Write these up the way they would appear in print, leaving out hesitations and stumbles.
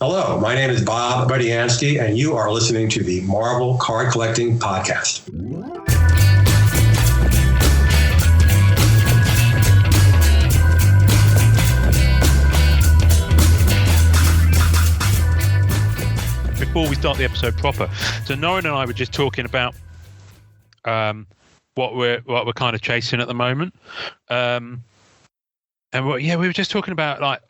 Hello, my name is Bob Budyansky, and you are listening to the Marvel Card Collecting Podcast. Before we start the episode proper, so Norrin and I were just talking about what we're kind of chasing at the moment, and we were just talking about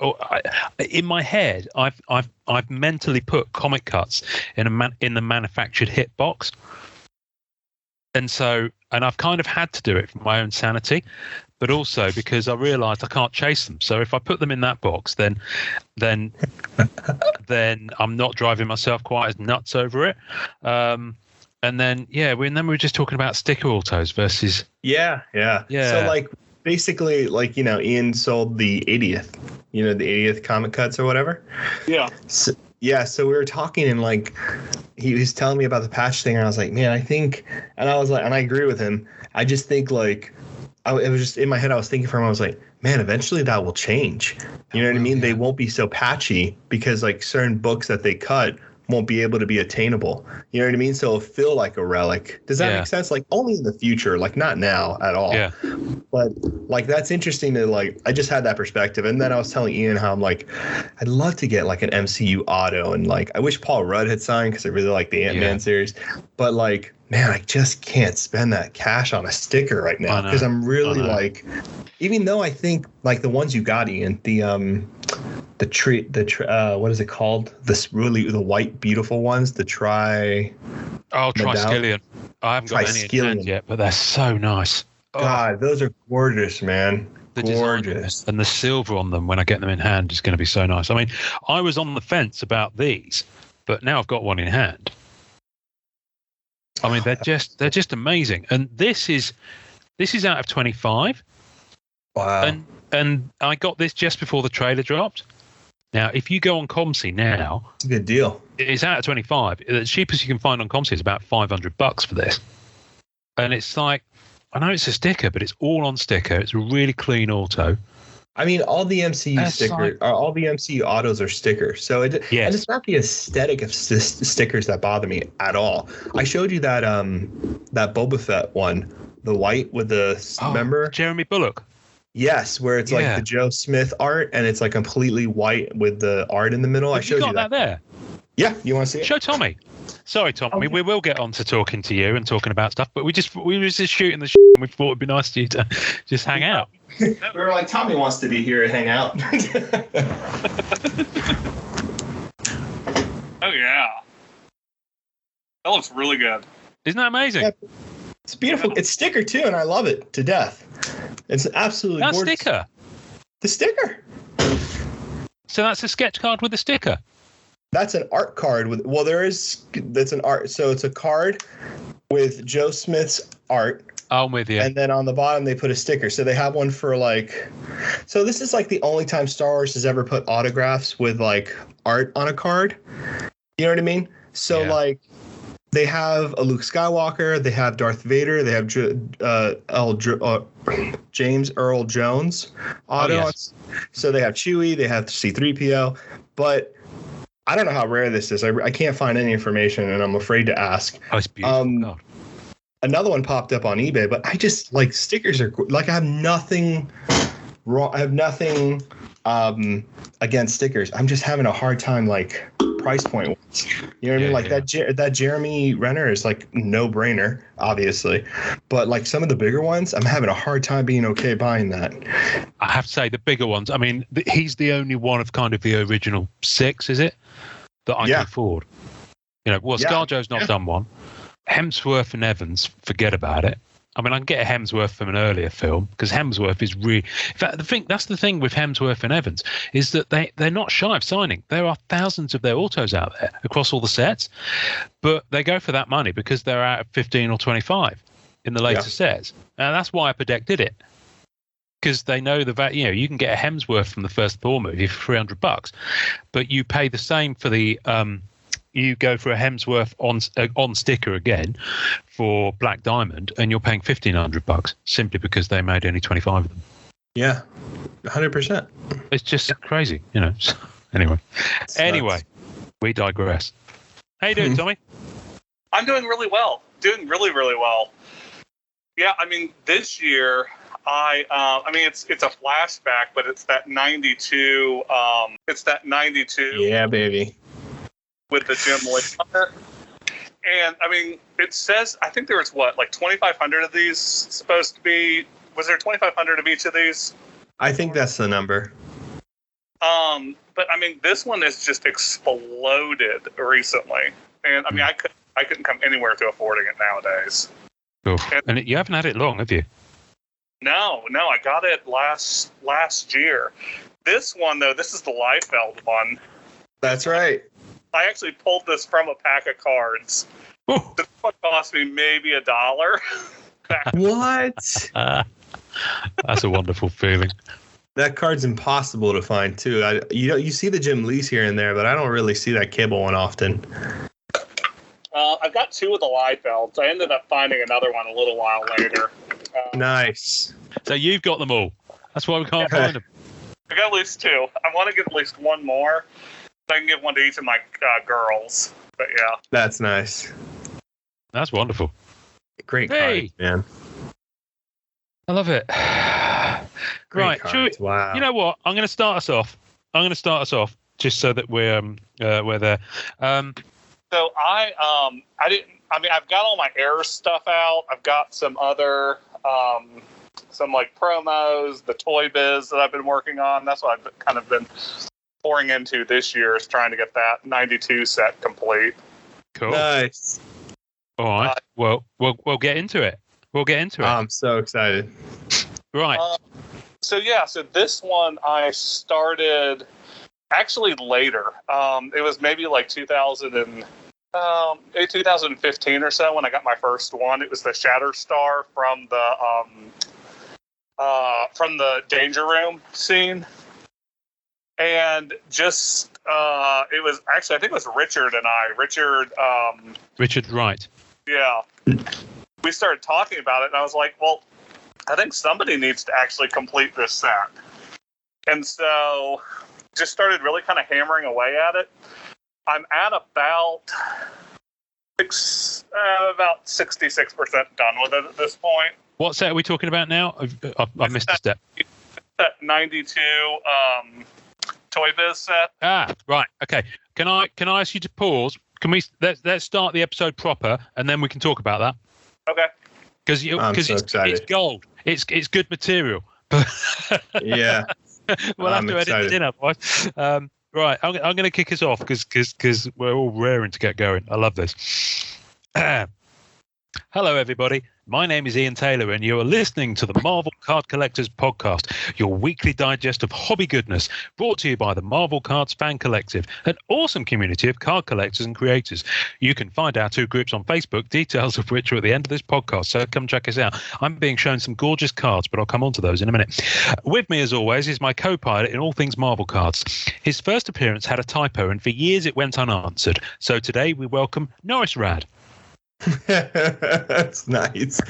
in my head, I've mentally put comic cuts in the manufactured hit box, and I've kind of had to do it for my own sanity, but also because I realised I can't chase them. So if I put them in that box, then I'm not driving myself quite as nuts over it. And then we were just talking about sticker autos versus yeah. So basically, Ian sold the 80th, the 80th comic cuts or whatever. Yeah. So we were talking and he was telling me about the patch thing, and I was like, man, I think, and I was like, and I agree with him. I just think it was just in my head. I was thinking for him, I was like, man, eventually that will change. You know what I mean? Yeah. They won't be so patchy because certain books that they cut won't be able to be attainable. You know what I mean? So it'll feel like a relic. Does that make sense? Only in the future, not now at all. Yeah. But that's interesting to I just had that perspective. And then I was telling Ian how I'm I'd love to get an MCU auto, and I wish Paul Rudd had signed because I really like the Ant-Man series. But man, I just can't spend that cash on a sticker right now because I'm really even though I think the ones you got, Ian, the tree, what is it called? The white beautiful ones, the Triskelion. I haven't got any in hand yet, but they're so nice. God, those are gorgeous, man. Gorgeous. And the silver on them when I get them in hand is going to be so nice. I mean, I was on the fence about these, but now I've got one in hand. I mean, they're just amazing. And this is out of 25. Wow. And I got this just before the trailer dropped. Now, if you go on ComC now, it's a good deal. It's out of 25. The cheapest you can find on ComC is about $500 for this. And it's I know it's a sticker, but it's all on sticker. It's a really clean auto. I mean, all the MCU stickers, all the MCU autos are stickers. So and it's not the aesthetic of stickers that bother me at all. I showed you that that Boba Fett one, the white with the member Jeremy Bullock. Yes, where it's the Joe Smith art, and it's completely white with the art in the middle. I showed you that there. Yeah, you want to see it? Show Tommy. Sorry, Tommy. We will get on to talking to you and talking about stuff, but we were just shooting the shit, and we thought it'd be nice for you to just hang out. We were like, Tommy wants to be here and hang out. Oh yeah, that looks really good. Isn't that amazing? Yeah, it's beautiful. It's sticker too, and I love it to death. It's absolutely gorgeous. That sticker. The sticker. So that's a sketch card with a sticker. That's an art card with. Well, that's an art. So it's a card with Joe Smith's art. I'm with you. And then on the bottom they put a sticker. So they have one for So this is the only time Star Wars has ever put autographs with art on a card. You know what I mean? So they have a Luke Skywalker, they have Darth Vader, they have James Earl Jones auto. Oh, yes. So they have Chewie, they have C-3PO, but I don't know how rare this is. I can't find any information, and I'm afraid to ask. Oh, it's beautiful. Another one popped up on eBay, but I just stickers are I have nothing wrong. I have nothing against stickers. I'm just having a hard time price point ones. You know what I mean? That Jeremy Renner is no brainer, obviously, but some of the bigger ones, I'm having a hard time being okay buying that. I have to say the bigger ones. I mean, he's the only one of kind of the original 6, is it? That I can afford. ScarJo's not done one. Hemsworth and Evans, forget about it. I mean, I can get a Hemsworth from an earlier film because Hemsworth is really. In fact, that's the thing with Hemsworth and Evans is that they're not shy of signing. There are thousands of their autos out there across all the sets, but they go for that money because they're out of 15 or 25 in the later sets. And that's why Upper Deck did it, because they know the value. You can get a Hemsworth from the first Thor movie for $300, but you pay the same for the. You go for a Hemsworth on sticker again for Black Diamond, and you're paying $1,500 simply because they made only 25 of them. Yeah, 100%. It's just crazy, Anyway, We digress. How you doing, Tommy? I'm doing really well. Doing really, really well. Yeah, I mean, this year, I mean, it's a flashback, but it's that 92. It's that 92. Yeah, baby. With the Jim Lee on it. And I mean, it says, I think there was like 2,500 of these supposed to be. Was there 2,500 of each of these? I think that's the number. But I mean, this one has just exploded recently, and I mean, I couldn't come anywhere to affording it nowadays. Oh, and you haven't had it long, have you? No, I got it last year. This one though, this is the Liefeld one. That's right. I actually pulled this from a pack of cards. Oh. This one cost me maybe $1. What? That's a wonderful feeling. That card's impossible to find too. You see the Jim Lees here and there, but I don't really see that Kibble one often. I've got 2 of the Liefelds. I ended up finding another one a little while later. Nice. So you've got them all. That's why we can't find them. I got at least 2. I want to get at least one more. So I can give one to each of my girls. But yeah. That's nice. That's wonderful. Great card, man. I love it. Right. Wow. You know what? I'm going to start us off. Just so that we're there. So I've got all my Air stuff out. I've got some other, some like promos, the Toy Biz that I've been working on. That's what I've kind of been pouring into this year, is trying to get that 92 set complete. Cool. Nice. All right. Well, we'll get into it. I'm so excited. Right. So this one I started actually later. It was maybe like 2015 or so when I got my first one. It was the Shatterstar from the Danger Room scene, and just it was actually, I think it was Richard Wright. Yeah, we started talking about it, and I was like, well, I think somebody needs to actually complete this set, and so just started really kind of hammering away at it. I'm at about 66% done with it at this point. What set are we talking about now? I missed a step. That 92 Toy Biz set. Ah, right. Okay. Can I ask you to pause? Can we let's start the episode proper, and then we can talk about that. Okay. Because it's gold. It's good material. Yeah. We'll have to edit it in otherwise. Right, I'm going to kick us off because we're all raring to get going. I love this. Hello, everybody. My name is Ian Taylor, and you are listening to the Marvel Card Collectors Podcast, your weekly digest of hobby goodness, brought to you by the Marvel Cards Fan Collective, an awesome community of card collectors and creators. You can find our 2 groups on Facebook, details of which are at the end of this podcast, so come check us out. I'm being shown some gorgeous cards, but I'll come on to those in a minute. With me, as always, is my co-pilot in all things Marvel cards. His first appearance had a typo, and for years it went unanswered. So today we welcome Norris Rad. That's nice.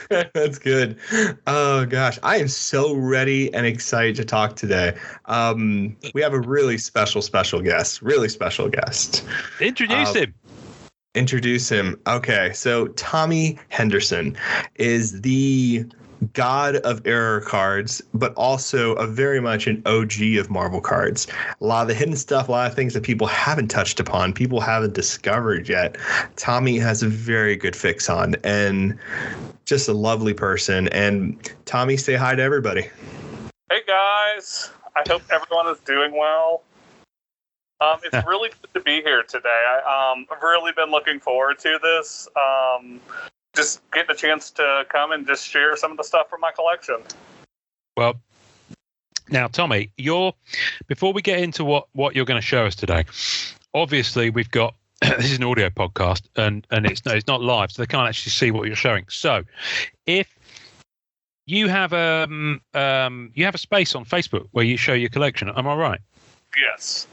That's good. Oh gosh, I am so ready and excited to talk today. We have a really special guest. Introduce him. Okay, so Tommy Henderson is the god of error cards, but also very much an OG of Marvel cards. A lot of the hidden stuff, a lot of things that people haven't touched upon, people haven't discovered yet, Tommy has a very good fix on, and just a lovely person. And Tommy, say hi to everybody. Hey guys, I hope everyone is doing well. It's really good to be here today. I've really been looking forward to this. Just getting a chance to come and just share some of the stuff from my collection. Well, now, Tommy, before we get into what you're going to show us today, obviously we've got this is an audio podcast and it's not live, so they can't actually see what you're showing. So, if you have a space on Facebook where you show your collection, am I right? Yes.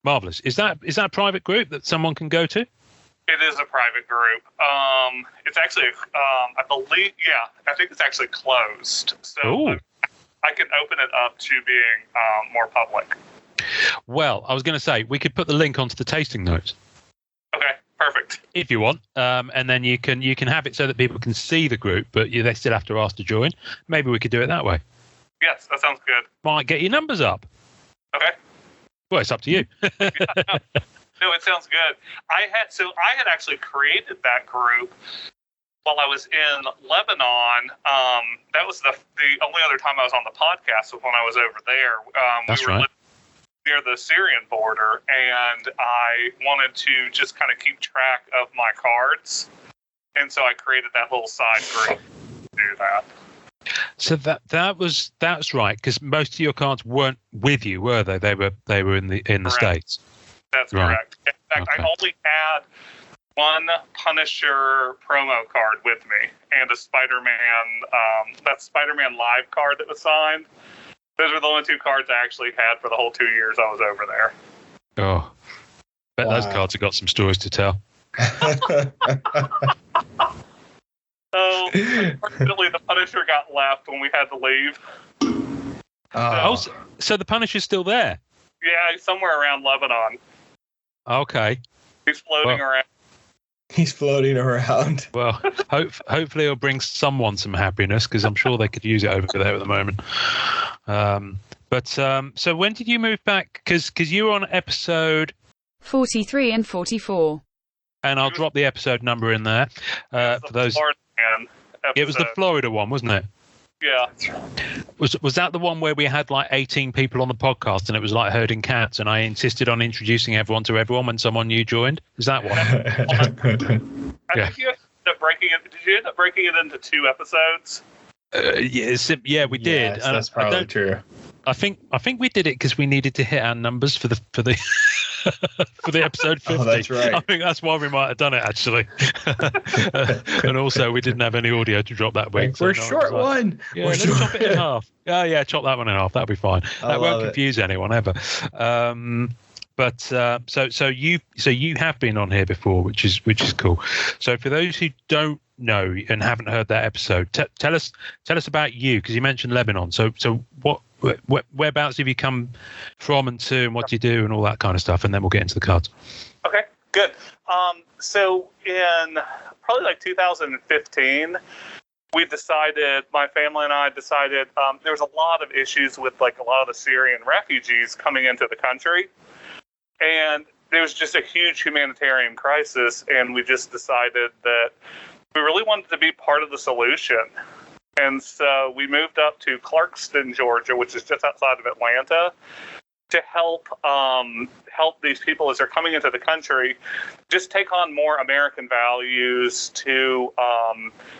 Marvelous. Is that a private group that someone can go to? It is a private group. It's actually, I think it's actually closed. So I can open it up to being more public. Well, I was going to say we could put the link onto the tasting notes. Okay, perfect. If you want, and then you can have it so that people can see the group, but they still have to ask to join. Maybe we could do it that way. Yes, that sounds good. Might get your numbers up. Okay. Well, it's up to you. No, it sounds good. I had actually created that group while I was in Lebanon. That was the only other time I was on the podcast was when I was over there. That's we were right. Near the Syrian border, and I wanted to just kind of keep track of my cards, and so I created that little side group to do that. So that's right, because most of your cards weren't with you, were they? They were in the States. That's right. Correct. In fact, I only had one Punisher promo card with me and a Spider-Man, that Spider-Man Live card that was signed. Those were the only two cards I actually had for the whole 2 years I was over there. Oh, bet those cards have got some stories to tell. So, unfortunately, the Punisher got left when we had to leave. So the Punisher's still there? Yeah, he's somewhere around Lebanon. Okay. He's floating around. He's floating around. Well, hopefully it'll bring someone some happiness, because I'm sure they could use it over there at the moment. So when did you move back? Because you were on episode 43 and 44. And I'll drop the episode number in there for those. It was the Florida one, wasn't it? Yeah. Was that the one where we had like 18 people on the podcast and it was like herding cats, and I insisted on introducing everyone to everyone when someone new joined? Is that one? I think you ended up breaking it. Did you end up breaking it into 2 episodes? Yeah, we did. Yes, that's probably true. I think we did it because we needed to hit our numbers for the for the episode 50. Oh, that's right. I think that's why we might have done it, actually. And also, we didn't have any audio to drop that week. We're short one. Yeah, let's chop it in half. Yeah, chop that one in half. That'll be fine. That won't confuse anyone ever. So you have been on here before, which is cool. So for those who don't know and haven't heard that episode, tell us about you, because you mentioned Lebanon. So whereabouts have you come from and to, and what do you do and all that kind of stuff, and then we'll get into the cards. Okay, good. So in probably like 2015, my family and I decided there was a lot of issues with like a lot of the Syrian refugees coming into the country. And there was just a huge humanitarian crisis, and we just decided that we really wanted to be part of the solution. And so we moved up to Clarkston, Georgia, which is just outside of Atlanta, to help these people as they're coming into the country, just take on more American values, to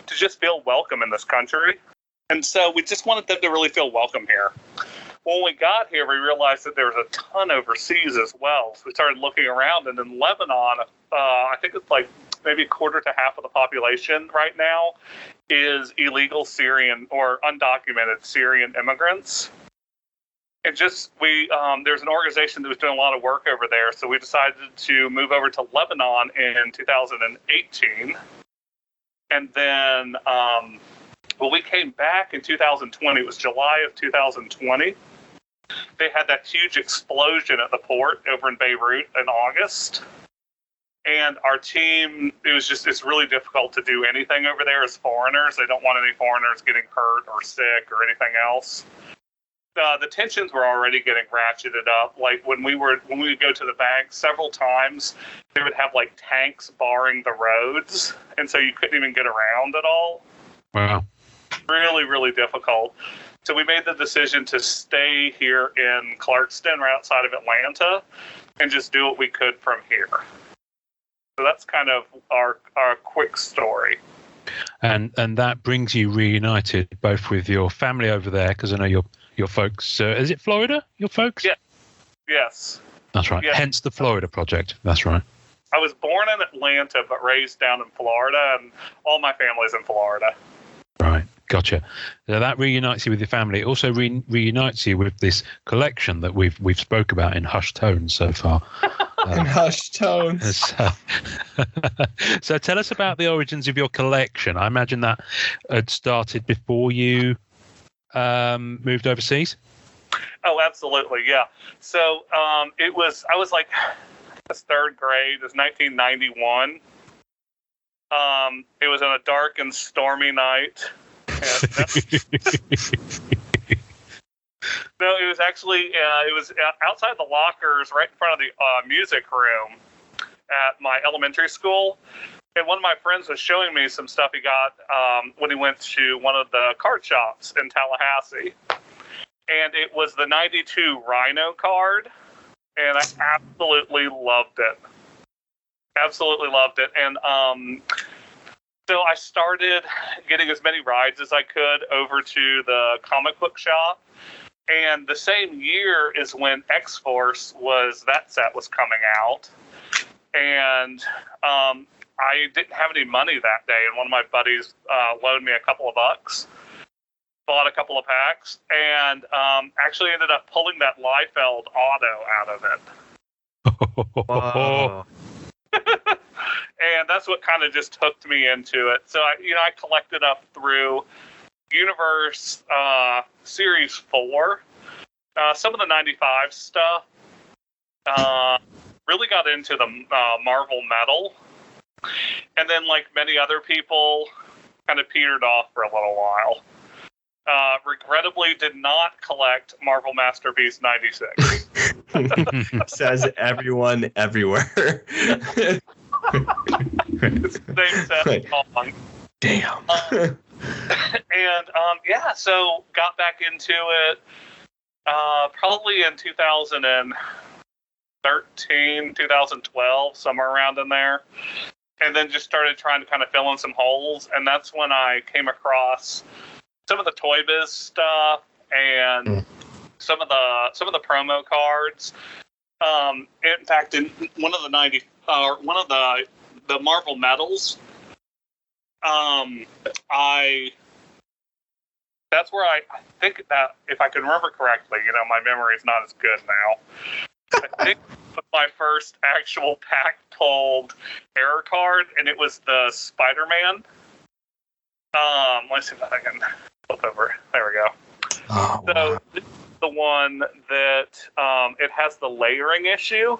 just feel welcome in this country. And so we just wanted them to really feel welcome here. When we got here, we realized that there was a ton overseas as well. So we started looking around, and in Lebanon, I think it's like maybe a quarter to half of the population right now is illegal Syrian or undocumented Syrian immigrants. And there's an organization that was doing a lot of work over there, so we decided to move over to Lebanon in 2018. And then when we came back in 2020, it was July of 2020, they had that huge explosion at the port over in Beirut in August. And our team, it's really difficult to do anything over there as foreigners. They don't want any foreigners getting hurt or sick or anything else. The tensions were already getting ratcheted up. Like when we would go to the bank several times, they would have like tanks barring the roads. And so you couldn't even get around at all. Wow. Really, really difficult. So we made the decision to stay here in Clarkston, right outside of Atlanta, and just do what we could from here. So that's kind of our quick story. And that brings you reunited, both with your family over there, because I know your folks. Is it Florida? Your folks? Yeah. Yes. That's right. Yes. Hence the Florida project. That's right. I was born in Atlanta, but raised down in Florida, and all my family's in Florida. Right. Gotcha. So that reunites you with your family. It also reunites you with this collection that we've spoke about in hushed tones so far. In hushed tones. So tell us about the origins of your collection. I imagine that had started before you moved overseas. Oh, absolutely, yeah. So I was like, third grade. It was 1991. It was on a dark and stormy night. No, it was actually it was outside the lockers, right in front of the music room at my elementary school. And one of my friends was showing me some stuff he got when he went to one of the card shops in Tallahassee. And it was the 92 Rhino card. And I absolutely loved it. Absolutely loved it. And so I started getting as many rides as I could over to the comic book shop. And the same year is when X-Force that set was coming out. And I didn't have any money that day, and one of my buddies loaned me a couple of bucks, bought a couple of packs, and actually ended up pulling that Liefeld auto out of it. Wow. And that's what kind of just hooked me into it. So I collected up through Universe Series 4, some of the 95 stuff. Really got into the Marvel Metal. And then, like many other people, kind of petered off for a little while. Regrettably, did not collect Marvel Masterpiece 96. Says everyone everywhere. Same set song. Damn. And so got back into it probably in 2013, 2012, somewhere around in there. And then just started trying to kind of fill in some holes. And that's when I came across some of the Toy Biz stuff and some of the promo cards. In fact, in one of the the Marvel medals, that's where I think that, if I can remember correctly, my memory is not as good now. I think my first actual pack pulled error card, and it was the Spider-Man. Let's see if I can flip over. There we go. Oh, so wow. This is the one that it has the layering issue.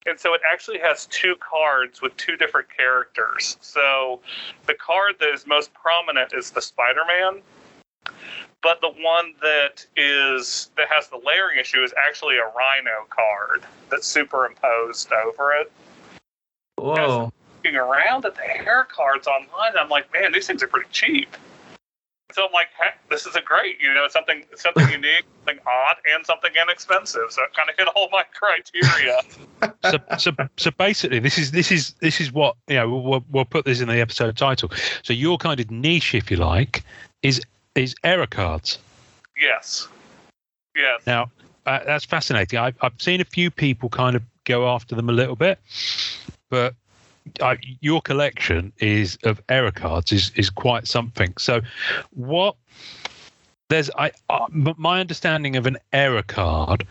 And so it actually has two cards with two different characters. So the card that is most prominent is the Spider-Man. But the one that has the layering issue is actually a Rhino card that's superimposed over it. Whoa. As I'm looking around at the hair cards online, I'm like, man, these things are pretty cheap. So I'm like, heck, this is something unique, something odd, and something inexpensive. So it kind of hit all my criteria. So basically, this is what we'll put this in the episode title. So your kind of niche, if you like, is error cards. Yes. Now that's fascinating. I've seen a few people kind of go after them a little bit, but your collection of error cards is quite something. So my understanding of an error card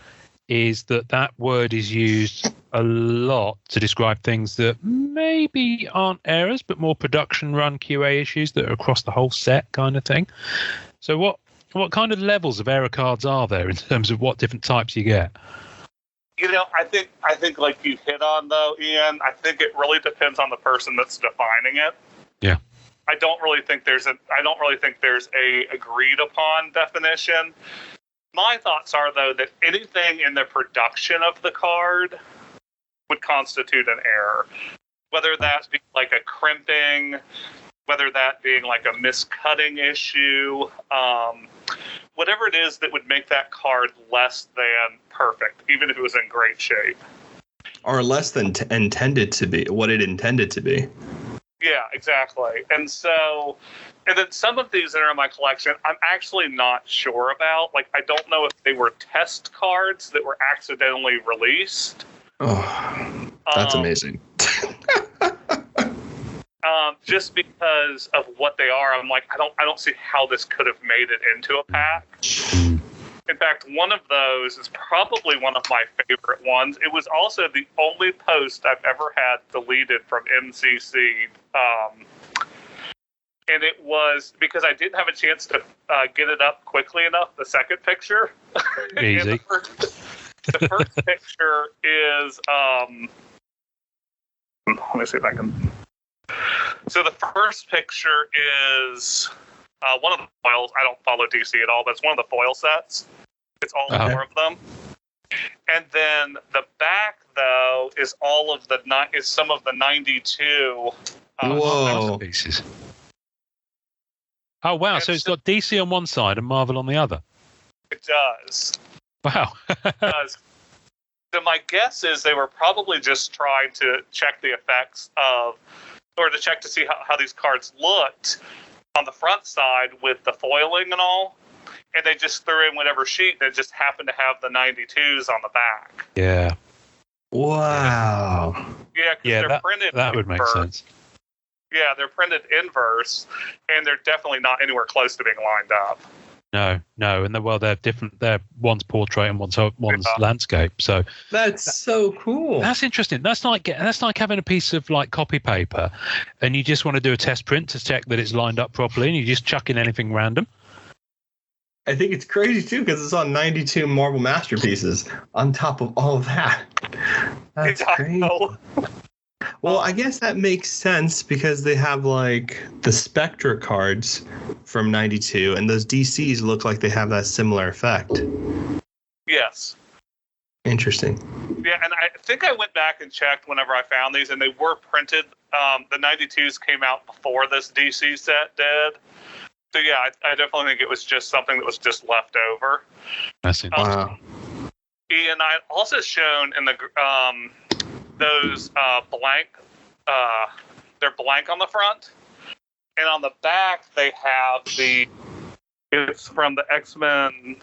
is that word is used a lot to describe things that maybe aren't errors, but more production run QA issues that are across the whole set kind of thing. So what kind of levels of error cards are there in terms of what different types you get? I think like you hit on though, Ian, I think it really depends on the person that's defining it. Yeah. I don't really think there's a agreed upon definition. My thoughts are, though, that anything in the production of the card would constitute an error. Whether that be like a crimping, whether that being like a miscutting issue, whatever it is that would make that card less than perfect, even if it was in great shape. Or less than intended to be, what it intended to be. Yeah, exactly. And then some of these that are in my collection, I'm actually not sure about. Like, I don't know if they were test cards that were accidentally released. Oh, that's amazing. Just because of what they are, I'm like, I don't see how this could have made it into a pack. In fact, one of those is probably one of my favorite ones. It was also the only post I've ever had deleted from MCC. And it was because I didn't have a chance to get it up quickly enough. The second picture, Easy. The first picture is. Let me see if I can. So the first picture is one of the foils. I don't follow DC at all, but it's one of the foil sets. It's all four of them. And then the back, though, is all of is some of the 92 pieces. Oh, wow. So it's got DC on one side and Marvel on the other. It does. Wow. It does. So my guess is they were probably just trying to check the effects or to check to see how these cards looked on the front side with the foiling and all. And they just threw in whatever sheet that just happened to have the 92s on the back. Yeah. Wow. Yeah, they're printed that would make sense. Yeah, they're printed inverse, and they're definitely not anywhere close to being lined up. No, and they're different. They're one's portrait and one's landscape. So that's so cool. That's interesting. That's like having a piece of like copy paper, and you just want to do a test print to check that it's lined up properly, and you just chuck in anything random. I think it's crazy too because it's on 92 Marvel masterpieces on top of all of that. That's crazy. Well, I guess that makes sense because they have like the Spectra cards from 92 and those DCs look like they have that similar effect. Yes. Interesting. Yeah, and I think I went back and checked whenever I found these and they were printed. The 92s came out before this DC set did. So yeah, I definitely think it was just something that was just left over. That's interesting. Wow. And I also shown in the those blank. They're blank on the front, and on the back they have it's from the X-Men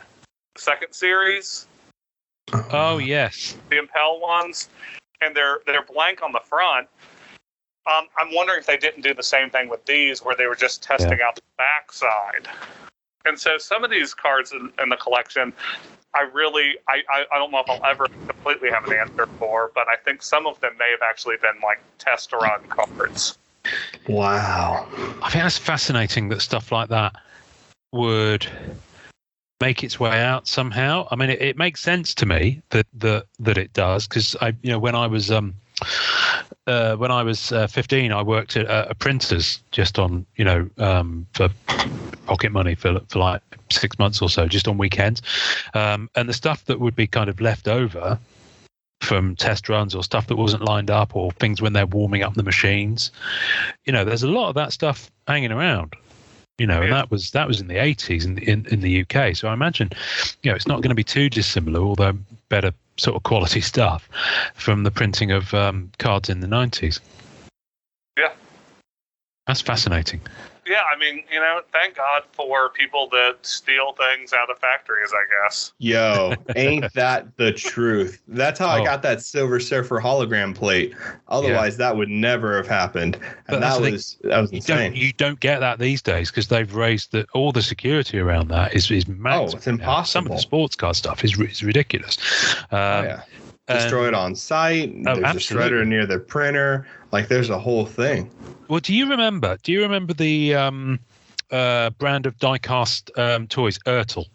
second series. Oh yes, the Impel ones, and they're blank on the front. I'm wondering if they didn't do the same thing with these, where they were just testing out the back side. And so some of these cards in the collection, I don't know if I'll ever completely have an answer for, but I think some of them may have actually been like test run cards. Wow. I think that's fascinating that stuff like that would make its way out somehow. I mean, it makes sense to me that it does, because when I was 15, I worked at a printer's just on, for pocket money for like 6 months or so, just on weekends. And the stuff that would be kind of left over from test runs or stuff that wasn't lined up or things when they're warming up the machines, there's a lot of that stuff hanging around. And that was in the 80s in the UK. So I imagine, it's not going to be too dissimilar, although better sort of quality stuff from the printing of cards in the 90s. Yeah. That's fascinating. Yeah, I mean, thank God for people that steal things out of factories, I guess. Yo, ain't that the truth? That's how I got that Silver Surfer hologram plate. Otherwise, that would never have happened. And that was insane. You don't get that these days because they've raised all the security around that is max. Oh, it's impossible. Some of the sports card stuff is ridiculous. Destroy it on site. There's a shredder near the printer. Like, there's a whole thing. Well, do you remember the brand of die-cast toys, ERTL,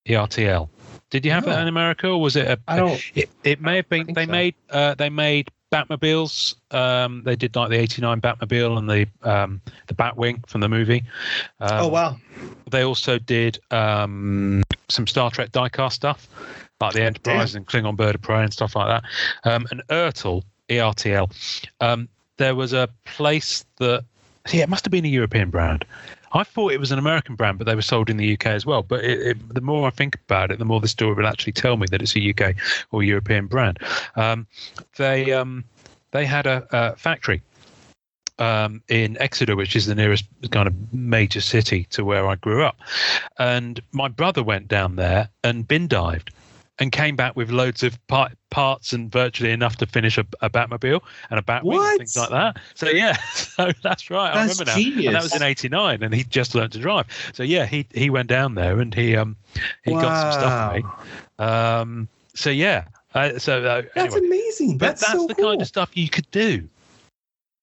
ERTL? Did you have that in America, or was it it may have been. They made Batmobiles. They did like the '89 Batmobile and the Batwing from the movie. Oh wow! They also did some Star Trek die-cast stuff, like the Enterprise and Klingon Bird of Prey and stuff like that. And ERTL, ERTL. There was a place that, it must have been a European brand. I thought it was an American brand, but they were sold in the UK as well. But the more I think about it, the more the story will actually tell me that it's a UK or European brand. They had a factory in Exeter, which is the nearest kind of major city to where I grew up. And my brother went down there and bin dived and came back with loads of parts and virtually enough to finish a Batmobile and a Batwing and things like that. So so that's right. I remember now. Genius. And that was in '89, and he just learned to drive. So he went down there and he got some stuff made. That's anyway. amazing. But that's so the cool. kind of stuff you could do.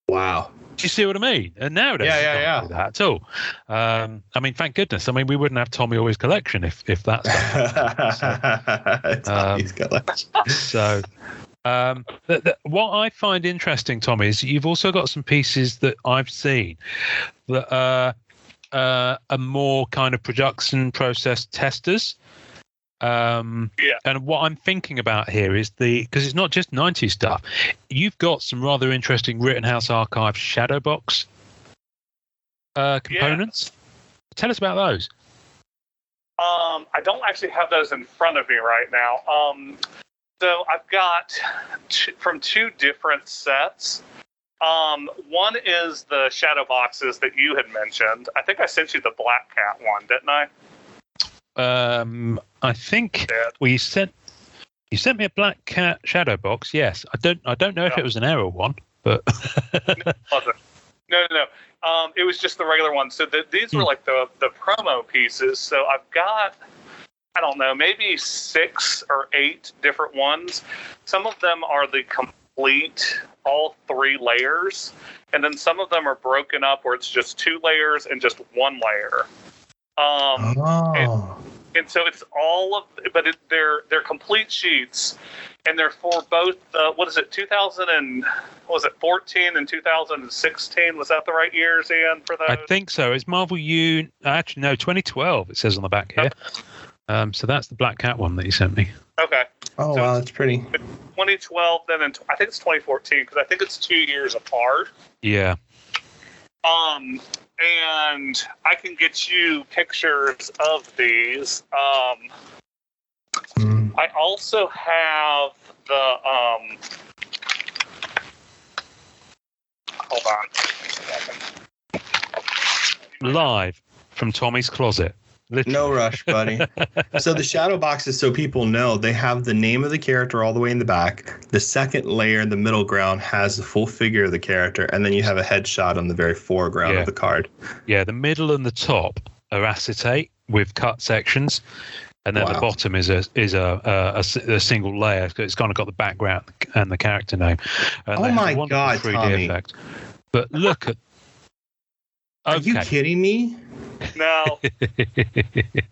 Wow. Do you see what I mean? And nowadays, you can't do that at all. I mean, thank goodness. I mean, we wouldn't have Tommy Always collection if that stuff. Tommy's collection. So, what I find interesting, Tommy, is you've also got some pieces that I've seen that are more kind of production process testers. And what I'm thinking about here is because it's not just 90s stuff. You've got some rather interesting Rittenhouse Archive shadow box components. Yeah. Tell us about those. I don't actually have those in front of me right now. So I've got from two different sets. One is the shadow boxes that you had mentioned. I think I sent you the Black Cat one, didn't I? I think you sent me a Black Cat shadow box. Yes, I don't know if it was an error one, but no. It was just the regular one. So these were like the promo pieces. So I've got, I don't know, maybe 6 or 8 different ones. Some of them are the complete all 3 layers, and then some of them are broken up where it's just 2 layers and just 1 layer. And so it's all of, but they're complete sheets, and they're for both. 2014 and 2016? Was that the right years, Ian, for those? I think so. It's Marvel actually no, 2012. It says on the back here. So that's the Black Cat one that you sent me. Okay. Oh, so wow, that's pretty. 2012, then I think it's 2014 because I think it's 2 years apart. Yeah. And I can get you pictures of these. I also have the hold on. Live from Tommy's closet. Literally. No rush, buddy. So the shadow boxes, so people know, they have the name of the character all the way in the back. The second layer, the middle ground, has the full figure of the character, and then you have a headshot on the very foreground of the card. Yeah, the middle and the top are acetate with cut sections, and then the bottom is a single layer. It's kind of got the background and the character name. And oh my God, 3D Tommy! Effect. But look at. Okay. Are you kidding me? No.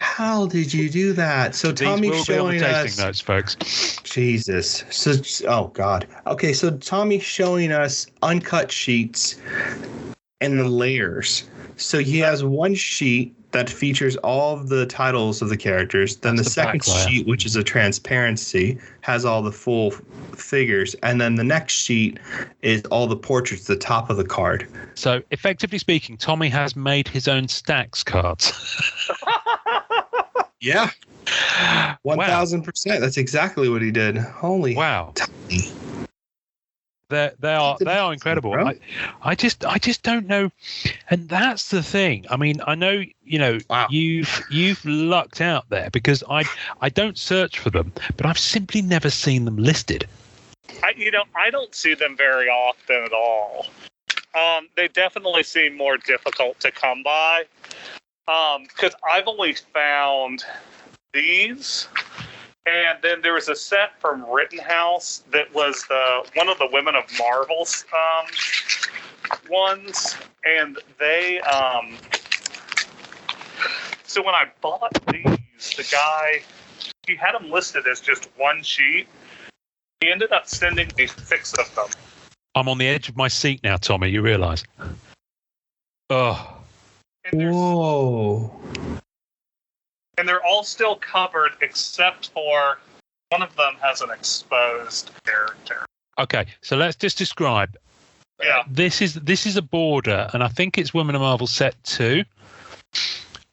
How did you do that? So Tommy's showing us notes, folks. Jesus. So oh God. Okay, so Tommy's showing us uncut sheets and the layers. So he has one sheet that features all of the titles of the characters. Then the second sheet, which is a transparency, has all the full figures. And then the next sheet is all the portraits, the top of the card. So effectively speaking, Tommy has made his own stacks cards. Yeah. 1,000%. That's exactly what he did. Holy wow. Tommy. They are incredible. I just don't know, and that's the thing. I mean, I know you've lucked out there because I don't search for them, but I've simply never seen them listed. I don't see them very often at all. They definitely seem more difficult to come by because I've only found these. And then there was a set from Rittenhouse that was one of the Women of Marvel's ones. And they, so when I bought these, the guy, he had them listed as just one sheet. He ended up sending me 6 of them. I'm on the edge of my seat now, Tommy, you realize. Oh. Whoa. And they're all still covered except for one of them has an exposed character. Okay, so let's just describe. Yeah. This is a border, and I think it's Women of Marvel set 2.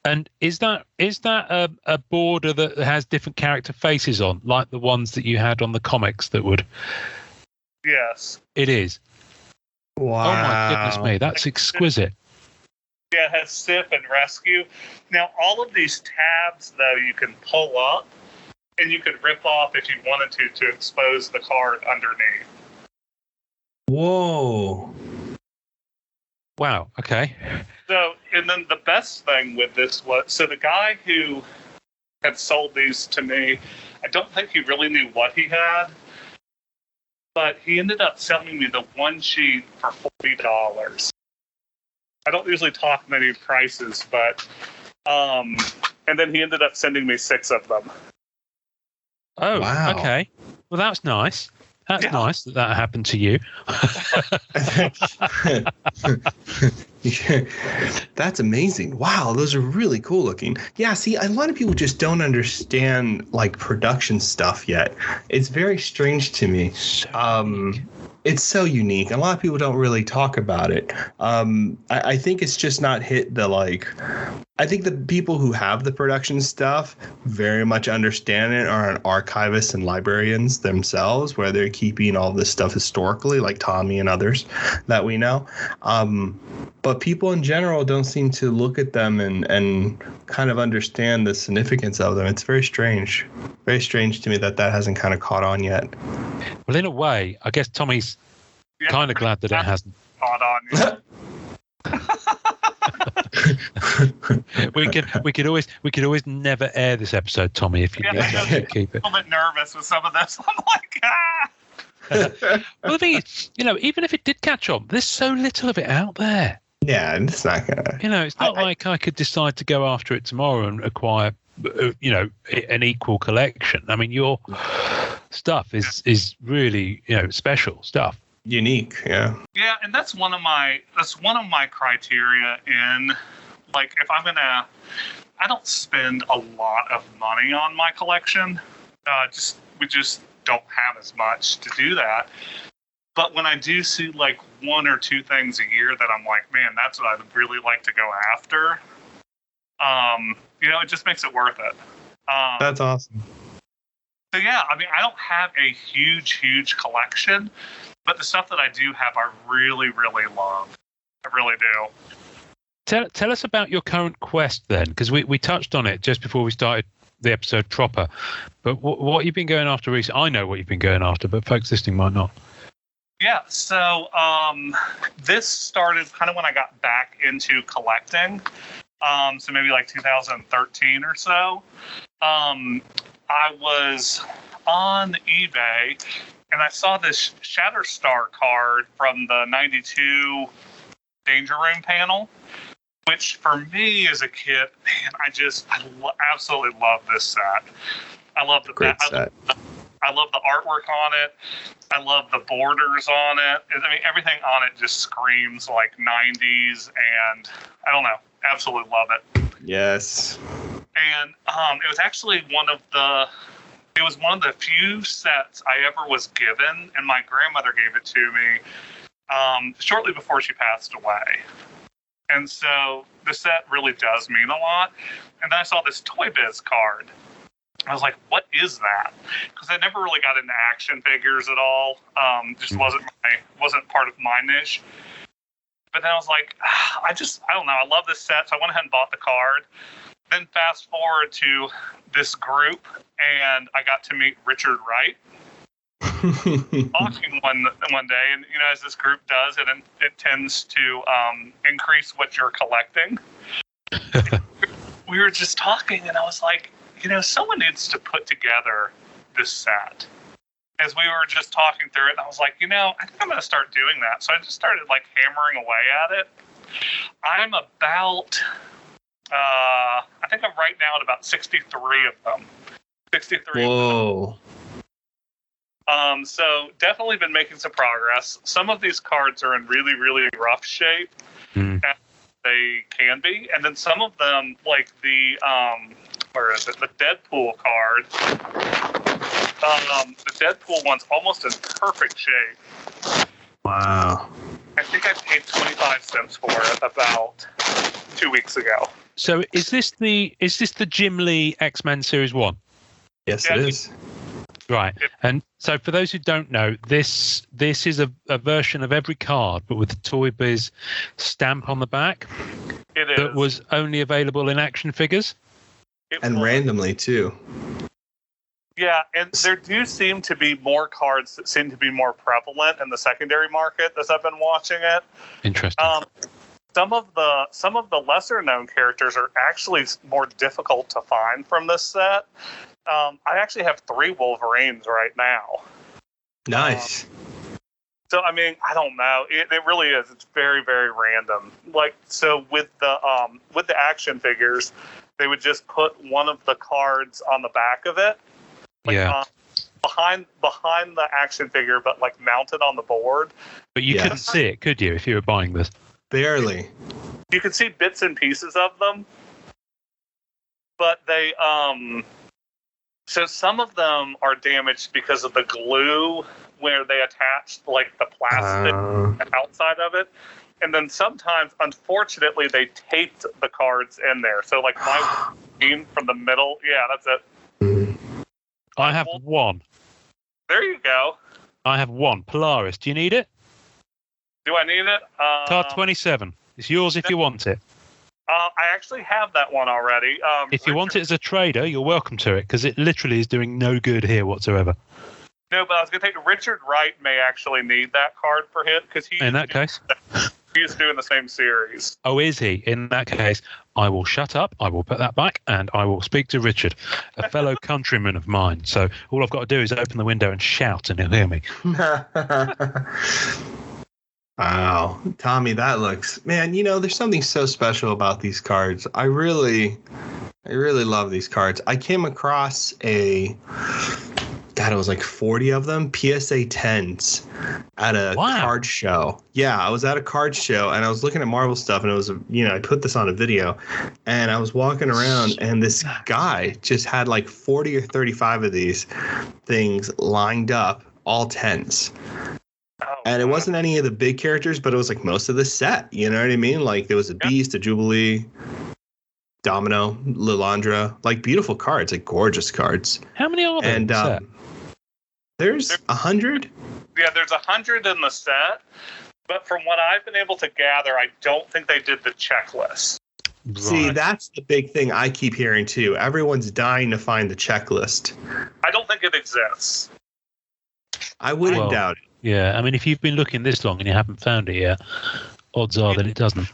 And is that a border that has different character faces on, like the ones that you had on the comics that would? Yes. It is. Wow. Oh my goodness me, that's exquisite. Yeah, it has Sif and Rescue. Now, all of these tabs, though, you can pull up, and you could rip off if you wanted to expose the card underneath. Whoa. Wow, okay. So, and then the best thing with this was, so the guy who had sold these to me, I don't think he really knew what he had, but he ended up selling me the one sheet for $40. I don't usually talk many prices, but and then he ended up sending me 6 of them. Oh, wow. Okay. Well, that's nice. That's nice that happened to you. That's amazing. Wow, those are really cool looking. Yeah, see, a lot of people just don't understand like production stuff yet. It's very strange to me. It's so unique. A lot of people don't really talk about it. I think it's just not hit the like. I think the people who have the production stuff very much understand it are archivists and librarians themselves, where they're keeping all this stuff historically, like Tommy and others that we know. But people in general don't seem to look at them and kind of understand the significance of them. It's very strange. Very strange to me that hasn't kind of caught on yet. Well, in a way, I guess Tommy's kind of glad that it hasn't caught on yet. we could always never air this episode, Tommy, if you keep it. I'm a little bit nervous with some of this. I'm like, Well, the thing is, even if it did catch on, there's so little of it out there. Yeah, and it's not gonna. It's not like I could decide to go after it tomorrow and acquire, an equal collection. I mean, your stuff is really, special stuff. Unique, yeah. Yeah, and that's one of my criteria in, like, if I'm gonna, I don't spend a lot of money on my collection. We just don't have as much to do that. But when I do see like 1 or 2 things a year that I'm like, man, that's what I'd really like to go after. It just makes it worth it. That's awesome. So yeah, I mean, I don't have a huge collection, but the stuff that I do have, I really, really love. I really do. Tell us about your current quest then, because we touched on it just before we started the episode proper. But what you've been going after recently? I know what you've been going after, but folks listening might not. Yeah, so this started kind of when I got back into collecting. So maybe like 2013 or so. I was on eBay and I saw this Shatterstar card from the 92 Danger Room panel, which for me as a kid, man, I absolutely love this set. I love the great set. I love the artwork on it. I love the borders on it. I mean, everything on it just screams like 90s, and I don't know, absolutely love it. Yes. And it was actually one of the few sets I ever was given, and my grandmother gave it to me shortly before she passed away. And so the set really does mean a lot. And then I saw this Toy Biz card. I was like, what is that? Because I never really got into action figures at all. Just wasn't part of my niche. But then I was like, I don't know. I love this set. So I went ahead and bought the card. Then fast forward to this group, and I got to meet Richard Wright. Talking one day, and as this group does, it tends to increase what you're collecting. We were just talking, and I was like, someone needs to put together this set. As we were just talking through it, and I was like, I think I'm going to start doing that. So I just started like hammering away at it. I'm about, I think I'm right now at about 63 of them. 63 Whoa. of them. So definitely been making some progress. Some of these cards are in really, really rough shape. As they can be. And then some of them, like the, the Deadpool card. The Deadpool one's almost in perfect shape. Wow. I think I paid 25 cents for it about 2 weeks ago. So is this the Jim Lee X-Men Series 1? Yes, it is. Right. And so for those who don't know, this is a version of every card, but with the Toy Biz stamp on the back. It is. That was only available in action figures. And randomly, too. Yeah, and there do seem to be more cards that seem to be more prevalent in the secondary market as I've been watching it. Interesting. Some of the lesser known characters are actually more difficult to find from this set. I actually have 3 Wolverines right now. Nice. So I mean, I don't know. It really is. It's very, very random. Like, so with the action figures, they would just put one of the cards on the back of it, like, behind the action figure, but like mounted on the board. But you couldn't see it, could you, if you were buying this? Barely. You could see bits and pieces of them, but they so some of them are damaged because of the glue where they attached like the plastic outside of it. And then sometimes, unfortunately, they taped the cards in there. So like my team from the middle, that's it. I have one. There you go. I have one. Polaris. Do you need it? Do I need it? Card 27. It's yours if you want it. I actually have that one already. If you want it as a trader, you're welcome to it, because it literally is doing no good here whatsoever. No, but I was going to say Richard Wright may actually need that card for him, because in that case, he's doing the same series. Oh, is he? In that case, I will shut up. I will put that back, and I will speak to Richard, a fellow countryman of mine. So all I've got to do is open the window and shout, and he'll hear me. Wow, Tommy, that looks, man, there's something so special about these cards. I really love these cards. I came across it was like 40 of them, PSA 10s at a card show. Yeah, I was at a card show and I was looking at Marvel stuff, and it was, I put this on a video, and I was walking around and this guy just had like 40 or 35 of these things lined up, all 10s. And it wasn't any of the big characters, but it was like most of the set. You know what I mean? Like there was a Beast, a Jubilee, Domino, Lilandra, like beautiful cards, like gorgeous cards. How many are there? And there's 100. Yeah, there's 100 in the set. But from what I've been able to gather, I don't think they did the checklist. Right. See, that's the big thing I keep hearing too. Everyone's dying to find the checklist. I don't think it exists. I wouldn't doubt it. Yeah, I mean, if you've been looking this long and you haven't found it yet, odds are that it doesn't.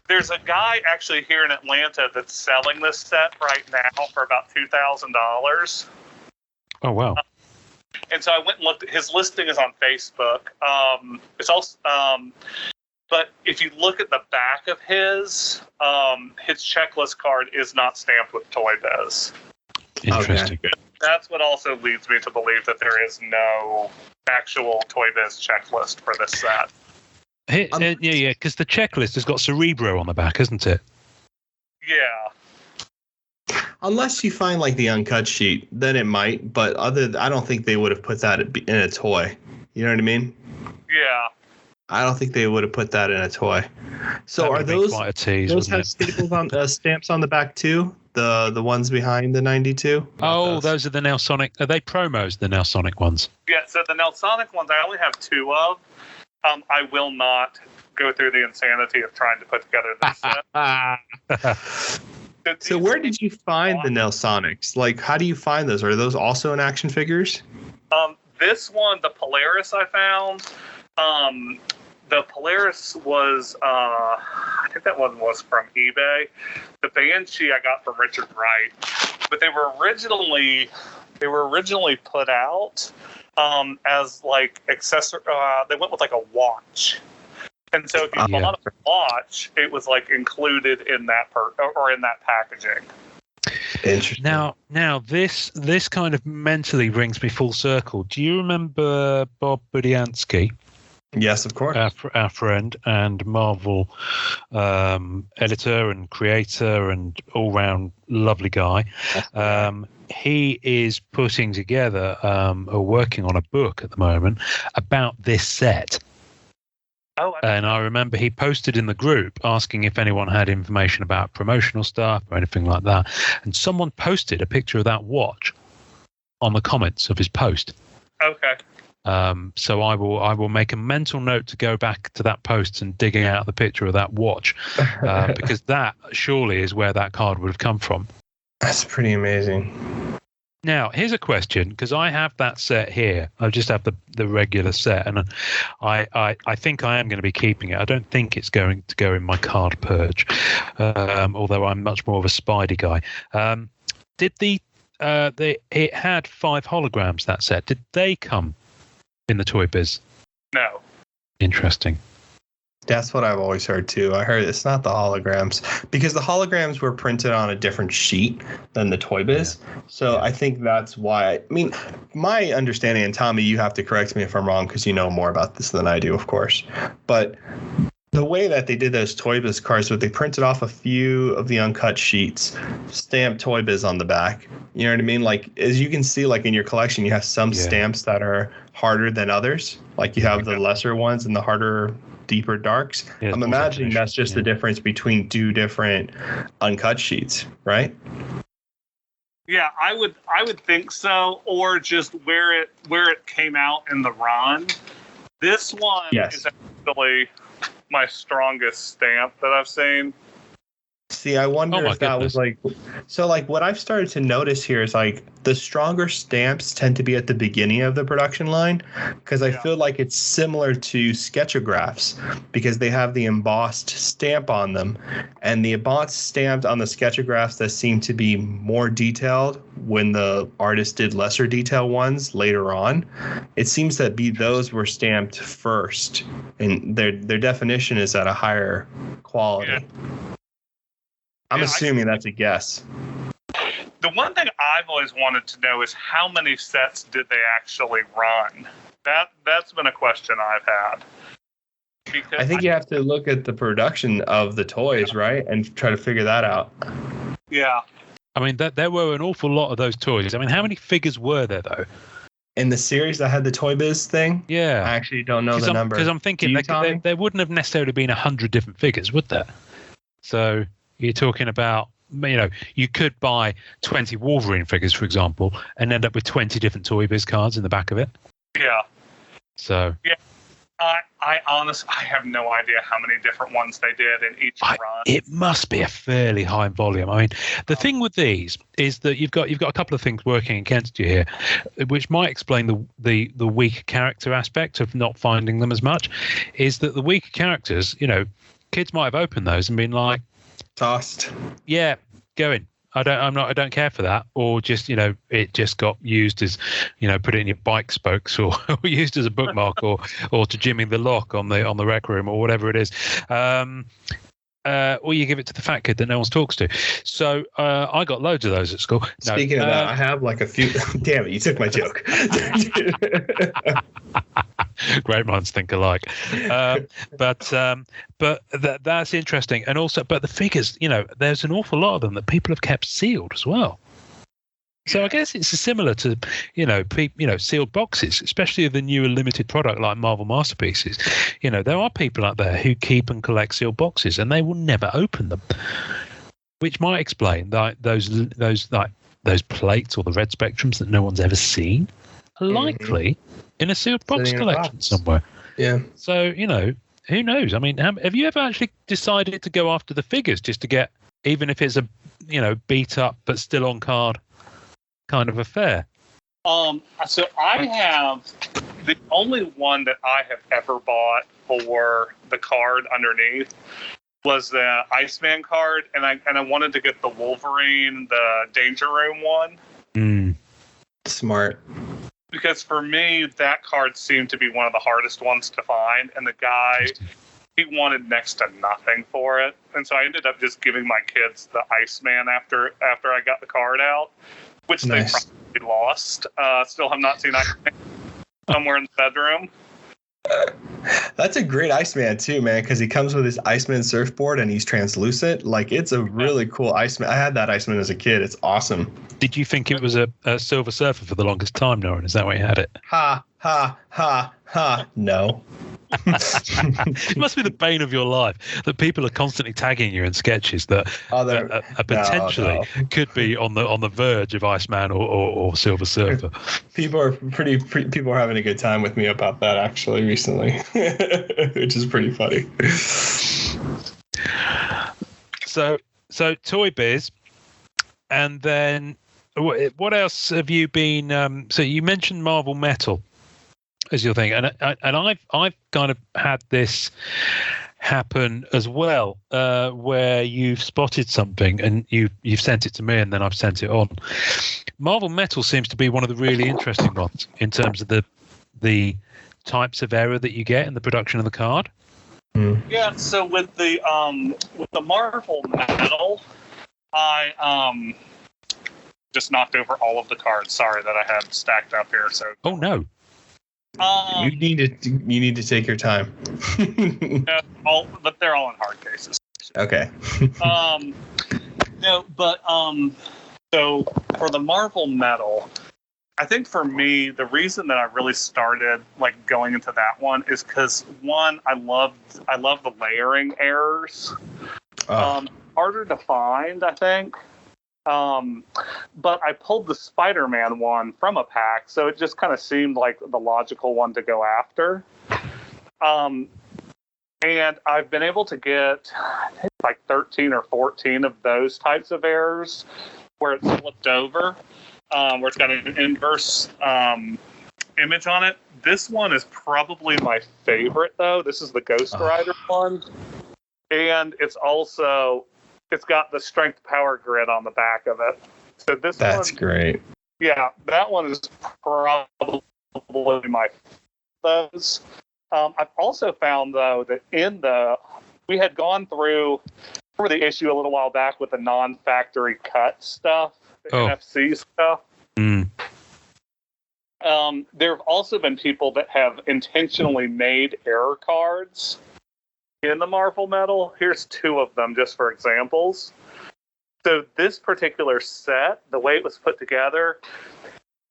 There's a guy actually here in Atlanta that's selling this set right now for about $2,000. Oh, wow. And so I went and looked at his listing is on Facebook. It's also, but if you look at the back of his checklist card is not stamped with Toy Biz. Interesting. Okay. That's what also leads me to believe that there is no actual Toy Biz checklist for this set. Yeah, because the checklist has got Cerebro on the back, hasn't it? Yeah. Unless you find like the uncut sheet, then it might. But I don't think they would have put that in a toy. You know what I mean? Yeah. I don't think they would have put that in a toy. So are those quite a tease, those have staples on stamps on the back too? The ones behind the 92? Oh, those are the Nelsonic. Are they promos, the Nelsonic ones? Yeah, so the Nelsonic ones I only have 2 of. I will not go through the insanity of trying to put together this set. So where did you find the Nelsonics? Like, how do you find those? Are those also in action figures? This one, the Polaris I found, the Polaris was, I think that one was from eBay. The Banshee I got from Richard Wright, but they were originally put out as like accessory. They went with like a watch, and so if you bought a watch, it was like included in that or in that packaging. Interesting. Now this kind of mentally brings me full circle. Do you remember Bob Budiansky? Yes, of course. Our friend and Marvel editor and creator and all-round lovely guy. He is putting together or working on a book at the moment about this set. And I remember he posted in the group asking if anyone had information about promotional stuff or anything like that. And someone posted a picture of that watch on the comments of his post. Okay. So I will make a mental note to go back to that post and digging out the picture of that watch, because that surely is where that card would have come from. That's pretty amazing. Now, here's a question, because I have that set here. I just have the regular set, and I think I am going to be keeping it. I don't think it's going to go in my card purge, although I'm much more of a Spidey guy. It had 5 holograms, that set. Did they come in the Toy Biz? No. Interesting. That's what I've always heard too. I heard it's not the holograms because the holograms were printed on a different sheet than the Toy Biz. Yeah. So I think that's why. I mean, my understanding, and Tommy, you have to correct me if I'm wrong because you know more about this than I do, of course. But the way that they did those Toy Biz cards was they printed off a few of the uncut sheets, stamped Toy Biz on the back. You know what I mean? Like, as you can see, like in your collection, you have some stamps that are harder than others. Like you have the lesser ones and the harder, deeper darks. Yeah, I'm imagining that's just the difference between two different uncut sheets, right? Yeah, I would think so, or just where it came out in the run. This one is actually my strongest stamp that I've seen. See, I wonder if that was like, so like what I've started to notice here is like the stronger stamps tend to be at the beginning of the production line because I feel like it's similar to sketchographs because they have the embossed stamp on them, and the embossed stamped on the sketchographs that seem to be more detailed when the artist did lesser detail ones later on. It seems that those were stamped first and their definition is at a higher quality. Yeah. I'm assuming that's a guess. The one thing I've always wanted to know is how many sets did they actually run? That's been a question I've had. Because I think you have to look at the production of the toys, right, and try to figure that out. Yeah. I mean, there were an awful lot of those toys. I mean, how many figures were there, though? In the series that had the Toy Biz thing? Yeah. I actually don't know the number. Because I'm thinking there wouldn't have necessarily been 100 different figures, would there? So you're talking about, you could buy 20 Wolverine figures, for example, and end up with 20 different Toy Biz cards in the back of it. Yeah. So. Yeah. I honestly, I have no idea how many different ones they did in each run. It must be a fairly high volume. I mean, the thing with these is that you've got a couple of things working against you here, which might explain the weaker character aspect of not finding them as much. Is that the weaker characters, kids might have opened those and been like, tossed. Yeah, going. I don't care for that, or just it just got used as put it in your bike spokes, or used as a bookmark, or to jimmy the lock on the rec room, or whatever it is, or you give it to the fat kid that no one talks to. So I got loads of those at school. Speaking of that, I have like a few. Damn it, you took my joke. Great minds think alike. But that's interesting. And also, but the figures, there's an awful lot of them that people have kept sealed as well. So I guess it's similar to, sealed boxes, especially the newer limited product like Marvel Masterpieces. There are people out there who keep and collect sealed boxes and they will never open them, which might explain those plates or the red spectrums that no one's ever seen are likely in a sealed box collection somewhere. Yeah. So, who knows? I mean, have you ever actually decided to go after the figures just to get, even if it's a, beat up but still on card kind of affair? So I have the only one that I have ever bought for the card underneath was the Iceman card, and I wanted to get the Wolverine, the Danger Room one. Smart. Because for me, that card seemed to be one of the hardest ones to find, and the guy, he wanted next to nothing for it, and so I ended up just giving my kids the Iceman after I got the card out, which they probably lost. Still have not seen Iceman somewhere in the bedroom. That's a great Iceman too, man, because he comes with his Iceman surfboard and he's translucent. Like, it's a really cool Iceman. I had that Iceman as a kid. It's awesome. Did you think it was a Silver Surfer for the longest time, Norrin? Is that why you had it? Ha, ha, ha, ha. No. It must be the bane of your life that people are constantly tagging you in sketches that potentially could be on the verge of Iceman or Silver Surfer. People are having a good time with me about that actually recently, which is pretty funny. So Toy Biz, and then what else have you been? So you mentioned Marvel Metal as your thing, and I've kind of had this happen as well, where you've spotted something and you've sent it to me, and then I've sent it on. Marvel Metal seems to be one of the really interesting ones in terms of the types of error that you get in the production of the card? Yeah, so with the Marvel Metal, I just knocked over all of the cards. Sorry that I had stacked up here. So no. You need to take your time. But they're all in hard cases. Okay. No, but so for the Marvel Metal, I think for me, the reason that I really started like going into that one is because one, I love the layering errors. Harder to find, I think. But I pulled the Spider-Man one from a pack, so it just kind of seemed like the logical one to go after. And I've been able to get, I think, like 13 or 14 of those types of errors where it's flipped over. Where it's got an inverse image on it. This one is probably my favorite, though. This is the Ghost Rider one. And it's got the strength power grid on the back of it. So that's great. Yeah, that one is probably my those. I've also found, though, that we had gone through the issue a little while back with the non-factory cut stuff. NFC stuff. There have also been people that have intentionally made error cards in the Marvel Metal. Here's 2 of them just for examples. So this particular set, the way it was put together,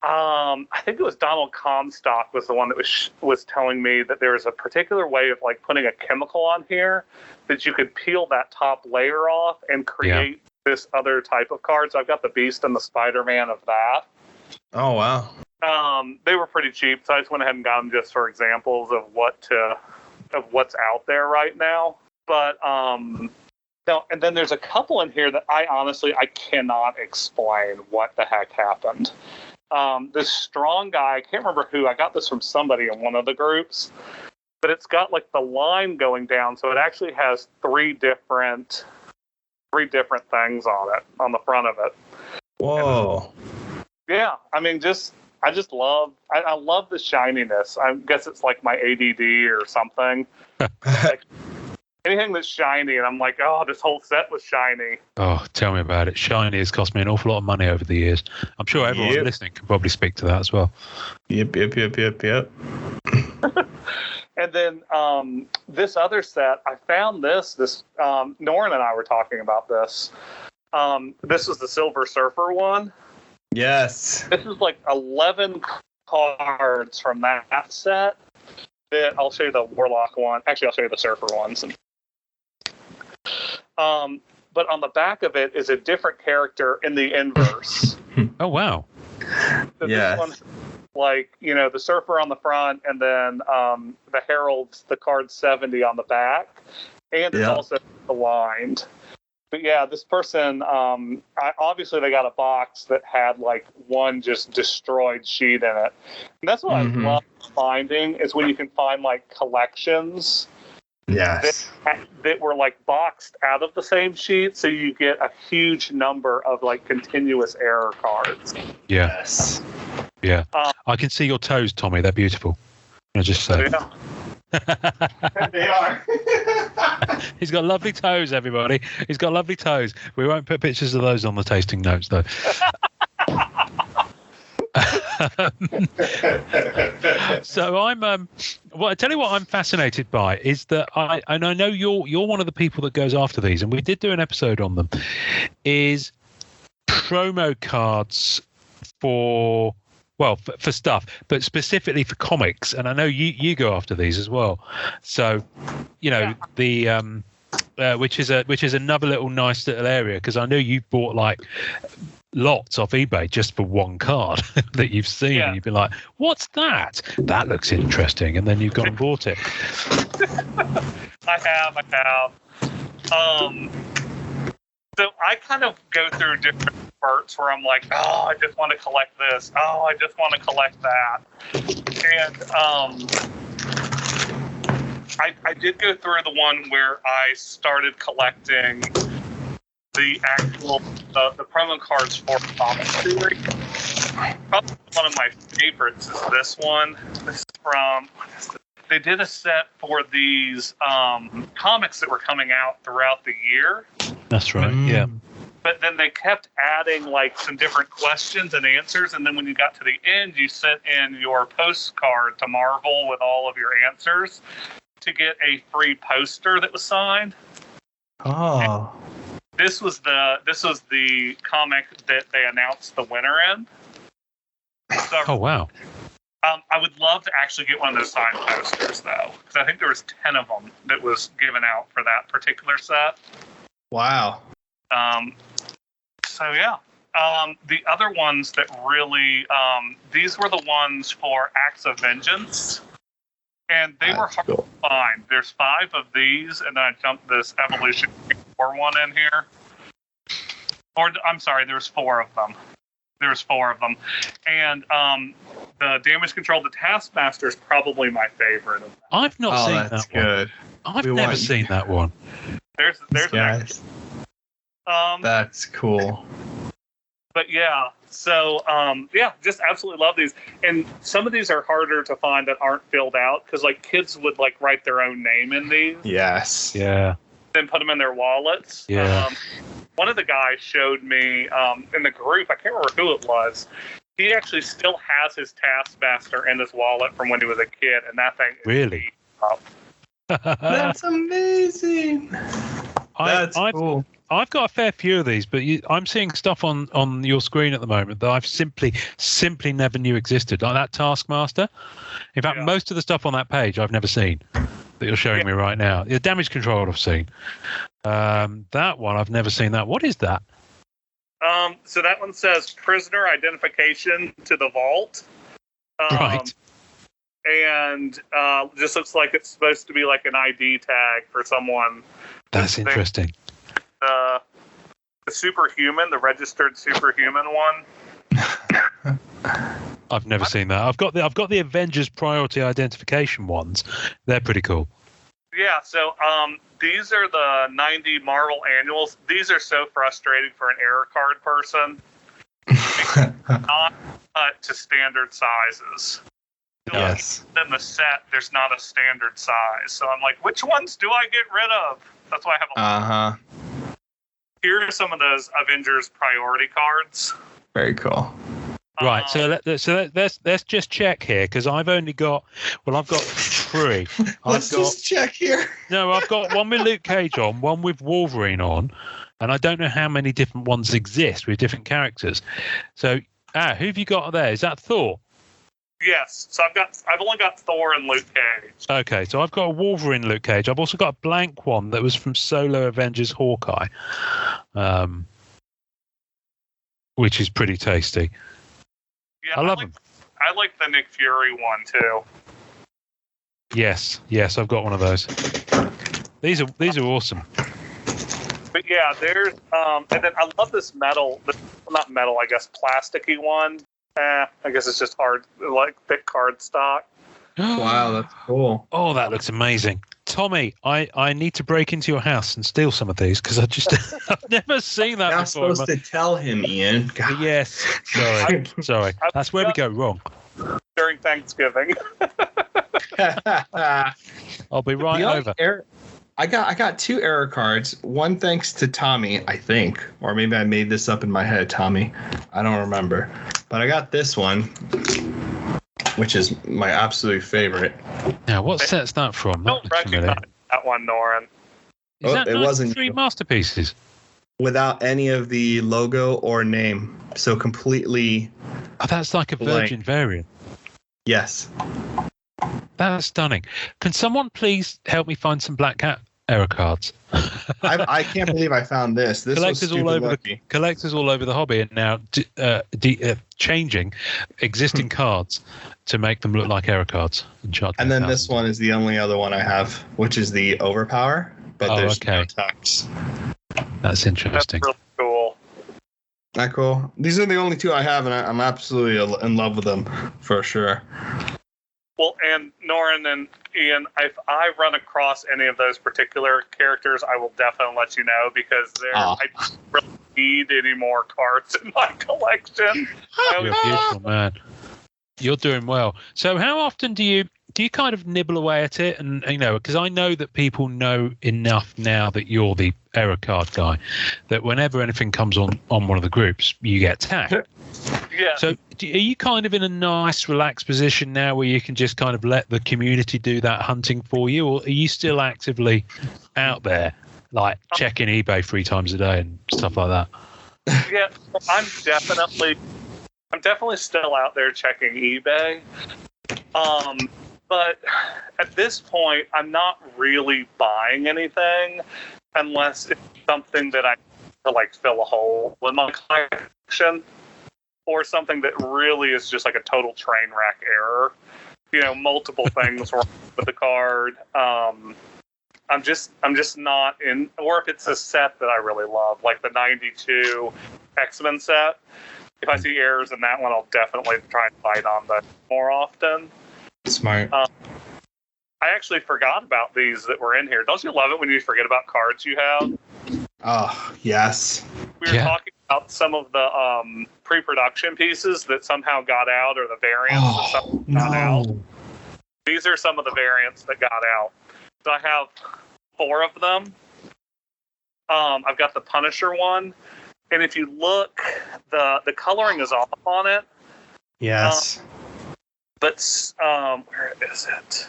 I think it was Donald Comstock was the one that was telling me that there was a particular way of like putting a chemical on here that you could peel that top layer off and create this other type of card. So I've got the Beast and the Spider-Man of that. Oh, wow. They were pretty cheap, so I just went ahead and got them just for examples of what's out there right now. But no, and then there's a couple in here that I cannot explain what the heck happened. This strong guy, I can't remember who, I got this from somebody in one of the groups, but it's got like the line going down, so it actually has three different things on it, on the front of it. Whoa. Yeah, I mean, I love the shininess. I guess it's like my ADD or something. Like, anything that's shiny, and I'm like, oh, this whole set was shiny. Oh, tell me about it. Shiny has cost me an awful lot of money over the years. I'm sure everyone listening can probably speak to that as well. Yep. And then this other set, I found this Norrin and I were talking about this. This was the Silver Surfer one. Yes. This is like 11 cards from that set. I'll show you the Warlock one. Actually, I'll show you the Surfer ones. But on the back of it is a different character in the inverse. Oh, wow. So this one, like, the Surfer on the front, and then the Herald's the card 70 on the back, and it's also aligned. But yeah, this person, obviously they got a box that had like one just destroyed sheet in it. And that's what I love finding, is when you can find like collections that were like boxed out of the same sheet, so you get a huge number of like continuous error cards. Yes. Yeah. I can see your toes, Tommy. They're beautiful. I just say. Yeah. They are. He's got lovely toes, everybody. He's got lovely toes. We won't put pictures of those on the tasting notes, though. So I'm I tell you what I'm fascinated by is that I know you're one of the people that goes after these, and we did do an episode on them, is promo cards for stuff, but specifically for comics. And I know you go after these as well. So, the which is another little nice little area, because I know you bought like lots off eBay just for one card that you've seen, and you've been like, "What's that? That looks interesting," and then you've gone and bought it. I have. So I kind of go through different spurts where I'm like, oh, I just want to collect this. Oh, I just want to collect that. And I did go through the one where I started collecting the actual the promo cards for Comic Theory. Probably one of my favorites is this one. This is from. They did a set for these comics that were coming out throughout the year. That's right. Yeah. But then they kept adding like some different questions and answers, and then when you got to the end, you sent in your postcard to Marvel with all of your answers to get a free poster that was signed. Oh. And this was the comic that they announced the winner in. So, Oh wow. I would love to actually get one of those signed posters though, because I think there was 10 of them that was given out for that particular set. Wow. So yeah. The other ones that really, these were the ones for Acts of Vengeance, and they were hard to find. There's 5 of these, and then I jumped this Evolution 4 one in here. Or I'm sorry, there's 4 of them. And the Damage Control, the Taskmaster is probably my favorite of them. I've not seen that's that one. good. I've never seen that one. There's guys. That's cool. But yeah, so just absolutely love these. And some of these are harder to find that aren't filled out because like kids would like write their own name in these. Yes. Yeah. Then put them in their wallets. Yeah. One of the guys showed me in the group, I can't remember who it was. He actually still has his Taskmaster in his wallet from when he was a kid, and that thing is Really? That's amazing. That's cool. I've got a fair few of these, but I'm seeing stuff on your screen at the moment that I've simply never knew existed, like that Taskmaster. In fact, most of the stuff on that page I've never seen that you're showing me right now. The Damage Control I've seen. That one I've never seen. That. What is that? So that one says prisoner identification to the vault. Right. And just looks like it's supposed to be like an ID tag for someone. That's interesting. The superhuman, the registered superhuman one. I've never seen that. I've got the Avengers priority identification ones. They're pretty cool. Yeah, so these are the 90 Marvel annuals. These are so frustrating for an error card person. Not to standard sizes. Yes. In the set, there's not a standard size. So I'm like, which ones do I get rid of? That's why I have a lot. Here are some of those Avengers priority cards. Very cool. Right, so let's just check here because I've only got I've got 3. Let's just check here. No, I've got one with Luke Cage on, one with Wolverine on, and I don't know how many different ones exist with different characters. So, who have you got there? Is that Thor? Yes. So I've only got Thor and Luke Cage. Okay, so I've got a Wolverine Luke Cage. I've also got a blank one that was from Solo Avengers Hawkeye, which is pretty tasty. Yeah, I love them. I like the Nick Fury one too. Yes, I've got one of those. These are awesome. But yeah, there's and then I love this metal, not metal, I guess plasticky one. I guess it's just hard, like thick card stock. Wow, that's cool. Oh, that looks amazing. Tommy, I need to break into your house and steal some of these because I've never seen that You're before. supposed to tell him, Ian. God. Yes, sorry. That's where we go wrong. During Thanksgiving. I'll be right over. I got 2 error cards. One thanks to Tommy, I think, or maybe I made this up in my head. Tommy, I don't remember, but I got this one, which is my absolute favorite. Now, what set's that from? Don't recognize that one, Norin. Is that it wasn't 3 masterpieces? Without any of the logo or name, so completely. Oh, that's like a Virgin variant. Yes. That's stunning. Can someone please help me find some Black Cat error cards? I can't believe I found this. This collectors was collectors all over the hobby are now changing existing cards to make them look like error cards. And then this one is the only other one I have, which is the Overpower. But there's no text. That's interesting. That's really cool. Not cool. These are the only 2 I have, and I'm absolutely in love with them for sure. Well, and Norin and Ian, if I run across any of those particular characters, I will definitely let you know because they're need any more cards in my collection. You're a beautiful man. You're doing well. So how often do you kind of nibble away at it? And because I know that people know enough now that you're the error card guy, that whenever anything comes on one of the groups, you get tagged. Yeah. So are you kind of in a nice, relaxed position now where you can just kind of let the community do that hunting for you, or are you still actively out there, like checking eBay 3 times a day and stuff like that? Yeah, I'm definitely still out there checking eBay. But at this point, I'm not really buying anything unless it's something that I to like fill a hole in my collection, or something that really is just like a total train wreck error. Multiple things wrong with the card. I'm just not in. Or if it's a set that I really love, like the '92 X-Men set. If I see errors in that one, I'll definitely try and fight on that more often. Smart. I actually forgot about these that were in here. Don't you love it when you forget about cards you have? Oh, yes. We were talking about some of the pre-production pieces that somehow got out, or the variants that somehow got out. These are some of the variants that got out. So I have 4 of them. I've got the Punisher one. And if you look, the coloring is off on it. Yes. But where is it?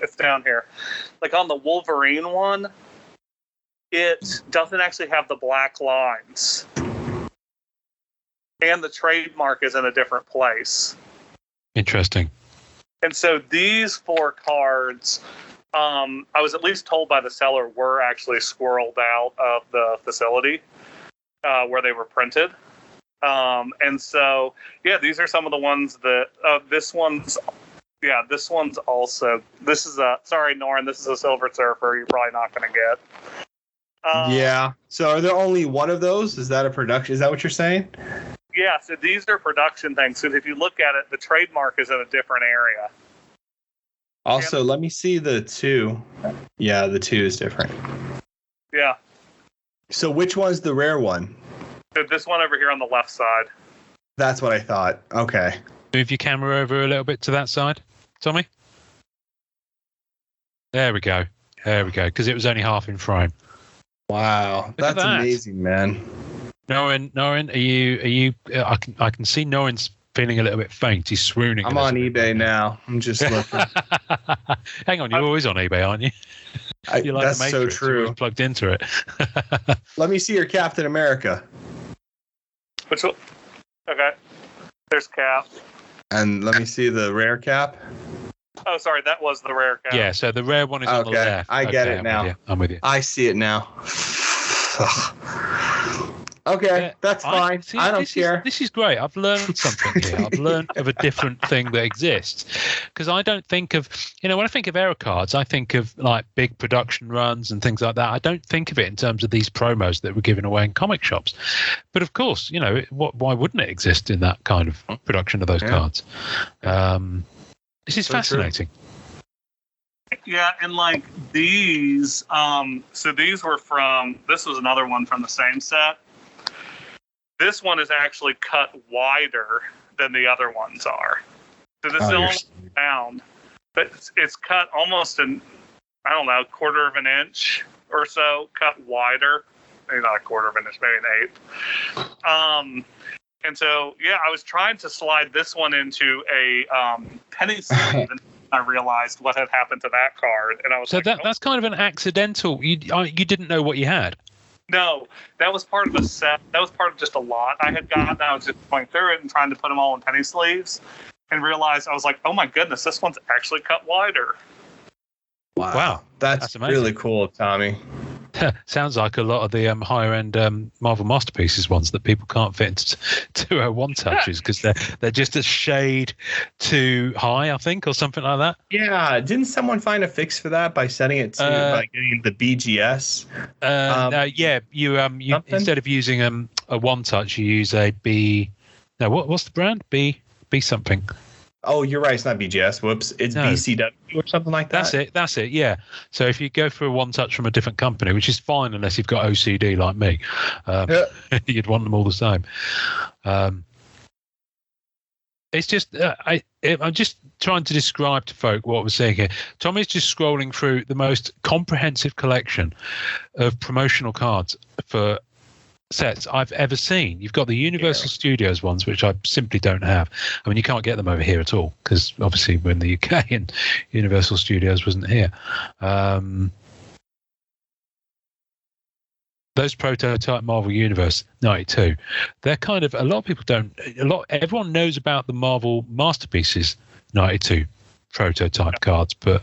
It's down here. Like on the Wolverine one, it doesn't actually have the black lines. And the trademark is in a different place. Interesting. And so these 4 cards, I was at least told by the seller, were actually squirreled out of the facility where they were printed. And so, these are some of the ones that this one's also, this is sorry, Norrin, this is a Silver Surfer you're probably not going to get. Yeah. So are there only one of those? Is that a production? Is that what you're saying? Yeah. So these are production things. So if you look at it, the trademark is in a different area. Also, let me see the 2. Yeah, the 2 is different. Yeah. So which one's the rare one? So this one over here on the left side. That's what I thought. Okay. Move your camera over a little bit to that side, Tommy. There we go. Because it was only half in frame. Wow, that's amazing, man. Norrin, are you? I can see Norrin's feeling a little bit faint. He's swooning. I'm on eBay now. I'm just looking. Hang on, you're always on eBay, aren't you? You're like that's the Matrix, so true. You're plugged into it. Let me see your Captain America. Which one? Okay. There's Cap. And let me see the rare Cap. Oh, sorry, that was the rare Cap. Yeah, so the rare one is on the left. I get it now. I'm with you. I see it now. Okay, that's fine. I don't care. This is great. I've learned something here. I've learned of a different thing that exists. Because I don't think of, when I think of error cards, I think of like big production runs and things like that. I don't think of it in terms of these promos that were given away in comic shops. But of course, why wouldn't it exist in that kind of production of those cards? This is fascinating. Yeah, and like these, so these were this was another one from the same set. This one is actually cut wider than the other ones are. So this is almost round, but it's cut almost a quarter of an inch or so, cut wider. Maybe not a quarter of an inch, maybe an eighth. And so, I was trying to slide this one into a penny sleeve, and I realized what had happened to that card, and I was that's kind of an accidental. You didn't know what you had. No, that was part of a set. That was part of just a lot I had gotten. I was just going through it and trying to put them all in penny sleeves, and realized I was like, oh my goodness, this one's actually cut wider. Wow. That's really cool, Tommy. Sounds like a lot of the higher end Marvel Masterpieces ones that people can't fit into one touches because they're just a shade too high, I think, or something like that. Yeah, didn't someone find a fix for that by setting it to by getting the BGS? You instead of using a one touch, you use a B. No, what's the brand? B something. Oh, you're right. It's not BGS. Whoops. It's BCW or something like that. That's it. Yeah. So if you go for a one touch from a different company, which is fine unless you've got OCD like me, you'd want them all the same. It's just I'm just trying to describe to folk what we're seeing here. Tommy's just scrolling through the most comprehensive collection of promotional cards for sets I've ever seen. You've got the Universal Studios ones, which I simply don't have. I mean, you can't get them over here at all because obviously we're in the UK and Universal Studios wasn't here. Those prototype Marvel Universe 92, they're kind of, a lot of people don't, everyone knows about the Marvel Masterpieces 92 prototype cards, but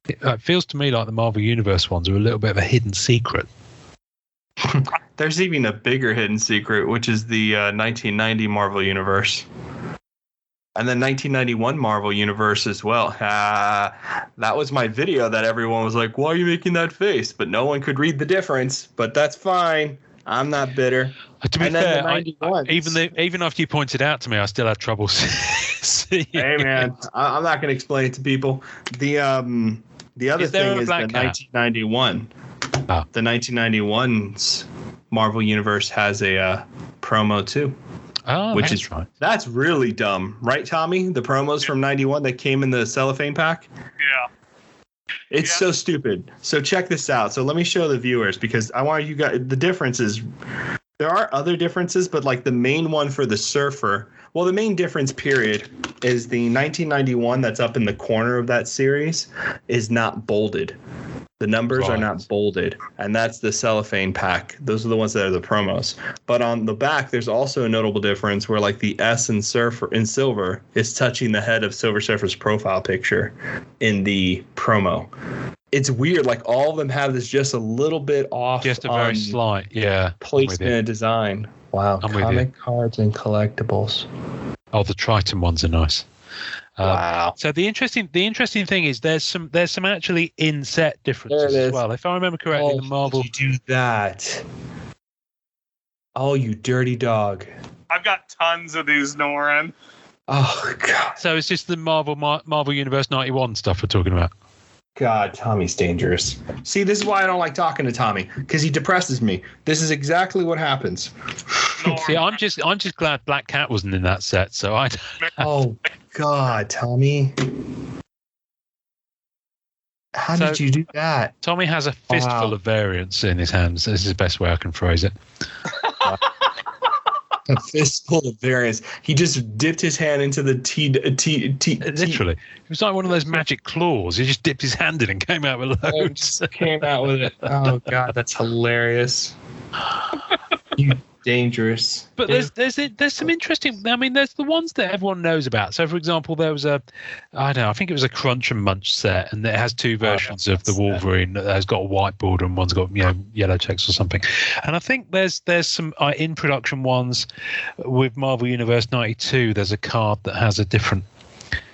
it feels to me like the Marvel Universe ones are a little bit of a hidden secret. There's even a bigger hidden secret, which is the 1990 Marvel Universe. And then 1991 Marvel Universe as well. That was my video that everyone was like, why are you making that face? But no one could read the difference. But that's fine. I'm not bitter. To be fair, even after you pointed out to me, I still had trouble seeing. Hey, man, I'm not going to explain it to people. The other thing is the 1991. Oh. The 1991's Marvel Universe has a promo too. Oh, which is right. That's really dumb, right, Tommy? The promos from 91 that came in the cellophane pack? Yeah. It's so stupid. So check this out. So let me show the viewers because I want you guys, the differences. There are other differences, but like the main one for the Surfer, well, the main difference period is the 1991 that's up in the corner of that series is not bolded. The numbers are not bolded, and that's the cellophane pack. Those are the ones that are the promos. But on the back, there's also a notable difference where like the S in silver is touching the head of Silver Surfer's profile picture in the promo. It's weird. Like all of them have this just a little bit off. Just a very slight, placement and design. Wow. Comic cards and collectibles. Oh, the Triton ones are nice. Wow. So the interesting thing is there's some actually inset differences as well. If I remember correctly, the Marvel. How did you do that? Oh, you dirty dog! I've got tons of these, Norin. Oh God. So it's just the Marvel Universe 91 stuff we're talking about. God, Tommy's dangerous. See, this is why I don't like talking to Tommy because he depresses me. This is exactly what happens. See, I'm just glad Black Cat wasn't in that set. So I. Oh God, Tommy. How did you do that? Tommy has a fistful of variants in his hands. This is the best way I can phrase it. A fistful of variants. He just dipped his hand into the Literally. It was like one of those magic claws. He just dipped his hand in and came out with loads. Came out with it. Oh God, that's hilarious. You dangerous. But there's some interesting. I mean, there's the ones that everyone knows about. So, for example, there was I think it was a Crunch and Munch set, and it has two versions of the Wolverine that has got a white border and one's got yellow text or something. And I think there's some in production ones with Marvel Universe 92. There's a card that has a different.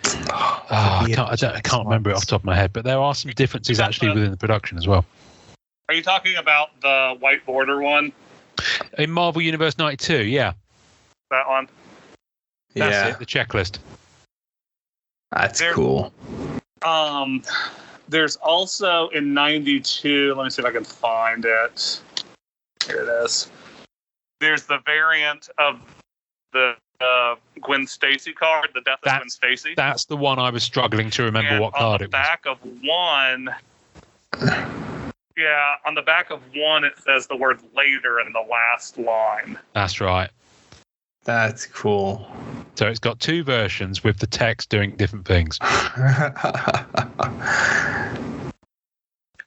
I can't remember it off the top of my head, but there are some differences actually within the production as well. Are you talking about the white border one? In Marvel Universe 92, yeah. That one? That's it, the checklist. That's cool. There's also in 92, let me see if I can find it. Here it is. There's the variant of the Gwen Stacy card, the Death of Gwen Stacy. That's the one I was struggling to remember what card it was. On the back of one... Yeah, on the back of one, it says the word later in the last line. That's right. That's cool. So it's got two versions with the text doing different things.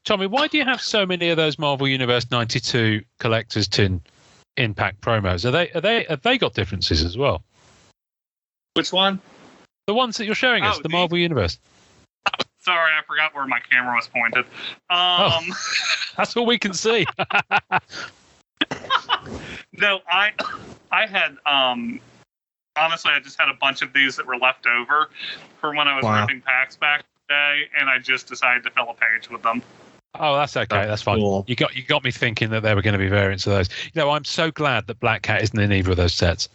Tommy, why do you have so many of those Marvel Universe 92 collector's tin impact promos? Have they got differences as well? Which one? The ones that you're showing us, the Marvel Universe. Sorry, I forgot where my camera was pointed. That's all we can see. No, I had honestly, I just had a bunch of these that were left over for when I was ripping packs back in the day, and I just decided to fill a page with them. Oh, that's okay. That's fine. Cool. You got me thinking that there were going to be variants of those. I'm so glad that Black Cat isn't in either of those sets.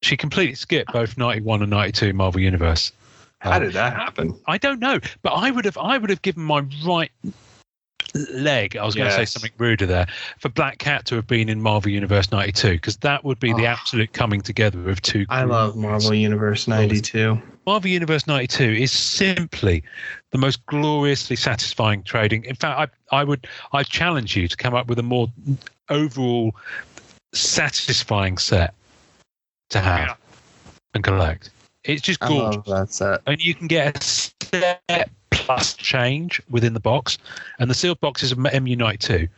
She completely skipped both 91 and 92 Marvel Universe. How did that happen? I don't know, but I would have given my right leg, I was going to say something ruder there, for Black Cat to have been in Marvel Universe 92, because that would be the absolute coming together of two. I love Marvel Universe 92. Marvel Universe 92 is simply the most gloriously satisfying trading. In fact, I challenge you to come up with a more overall satisfying set to have and collect. It's just gorgeous. I love that set. And you can get a set plus change within the box. And the sealed boxes of MU92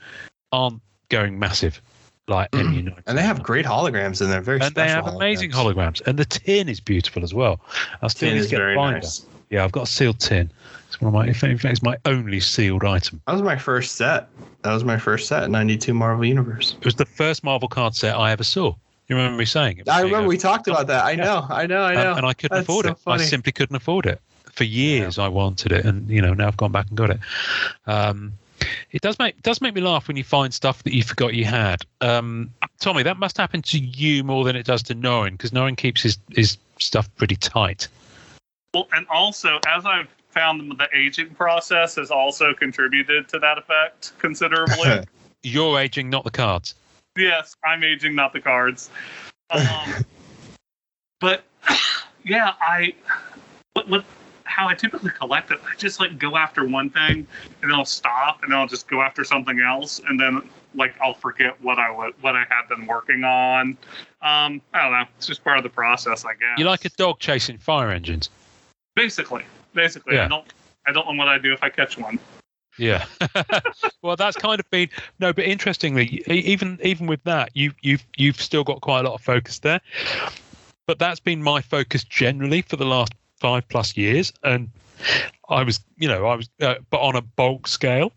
aren't going massive like MU92. And they have great holograms in there. Very and special. They have amazing holograms. And the tin is beautiful as well. I still tin need is to get very a binder. nice. Yeah, I've got a sealed tin. It's one of my, in fact, it's my only sealed item. That was my first set. That was my first set, 92 Marvel Universe. It was the first Marvel card set I ever saw. You remember me saying it? I remember we talked about that. I know. And I couldn't afford it. Funny. I simply couldn't afford it. For years I wanted it, and now I've gone back and got it. It does make me laugh when you find stuff that you forgot you had. Tommy, that must happen to you more than it does to Norrin, because Norrin keeps his stuff pretty tight. Well, and also, as I've found, the aging process has also contributed to that effect considerably. You're aging, not the cards. Yes, I'm aging, not the cards. But yeah, how I typically collect it, I just go after one thing, and then I'll stop, and then I'll just go after something else, and then I'll forget what I had been working on. I don't know. It's just part of the process, I guess. You're like a dog chasing fire engines. Basically, yeah. I don't know what I'd do if I catch one. Yeah. Well, that's kind of been but interestingly, even with that, you've still got quite a lot of focus there. But that's been my focus generally for the last 5+ years, and I was but on a bulk scale.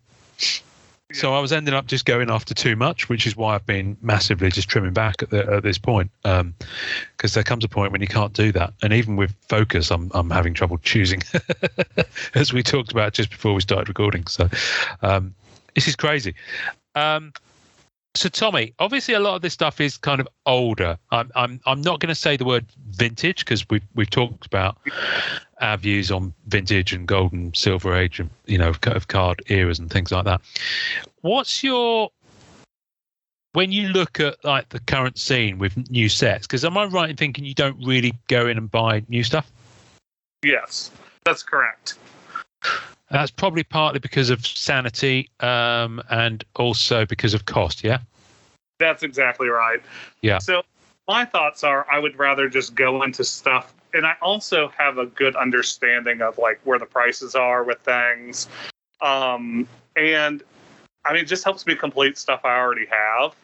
So I was ending up just going after too much, which is why I've been massively just trimming back at this point. Because there comes a point when you can't do that, and even with focus, I'm having trouble choosing, as we talked about just before we started recording. So this is crazy. So Tommy, obviously a lot of this stuff is kind of older. I'm not going to say the word vintage, because we've talked about our views on vintage and gold and silver age and of card eras and things like that. What's when you look at the current scene with new sets? Because am I right in thinking you don't really go in and buy new stuff? Yes, that's correct. That's probably partly because of sanity, and also because of cost, yeah? That's exactly right. Yeah. So my thoughts are I would rather just go into stuff, and I also have a good understanding of where the prices are with things. And I mean, it just helps me complete stuff I already have.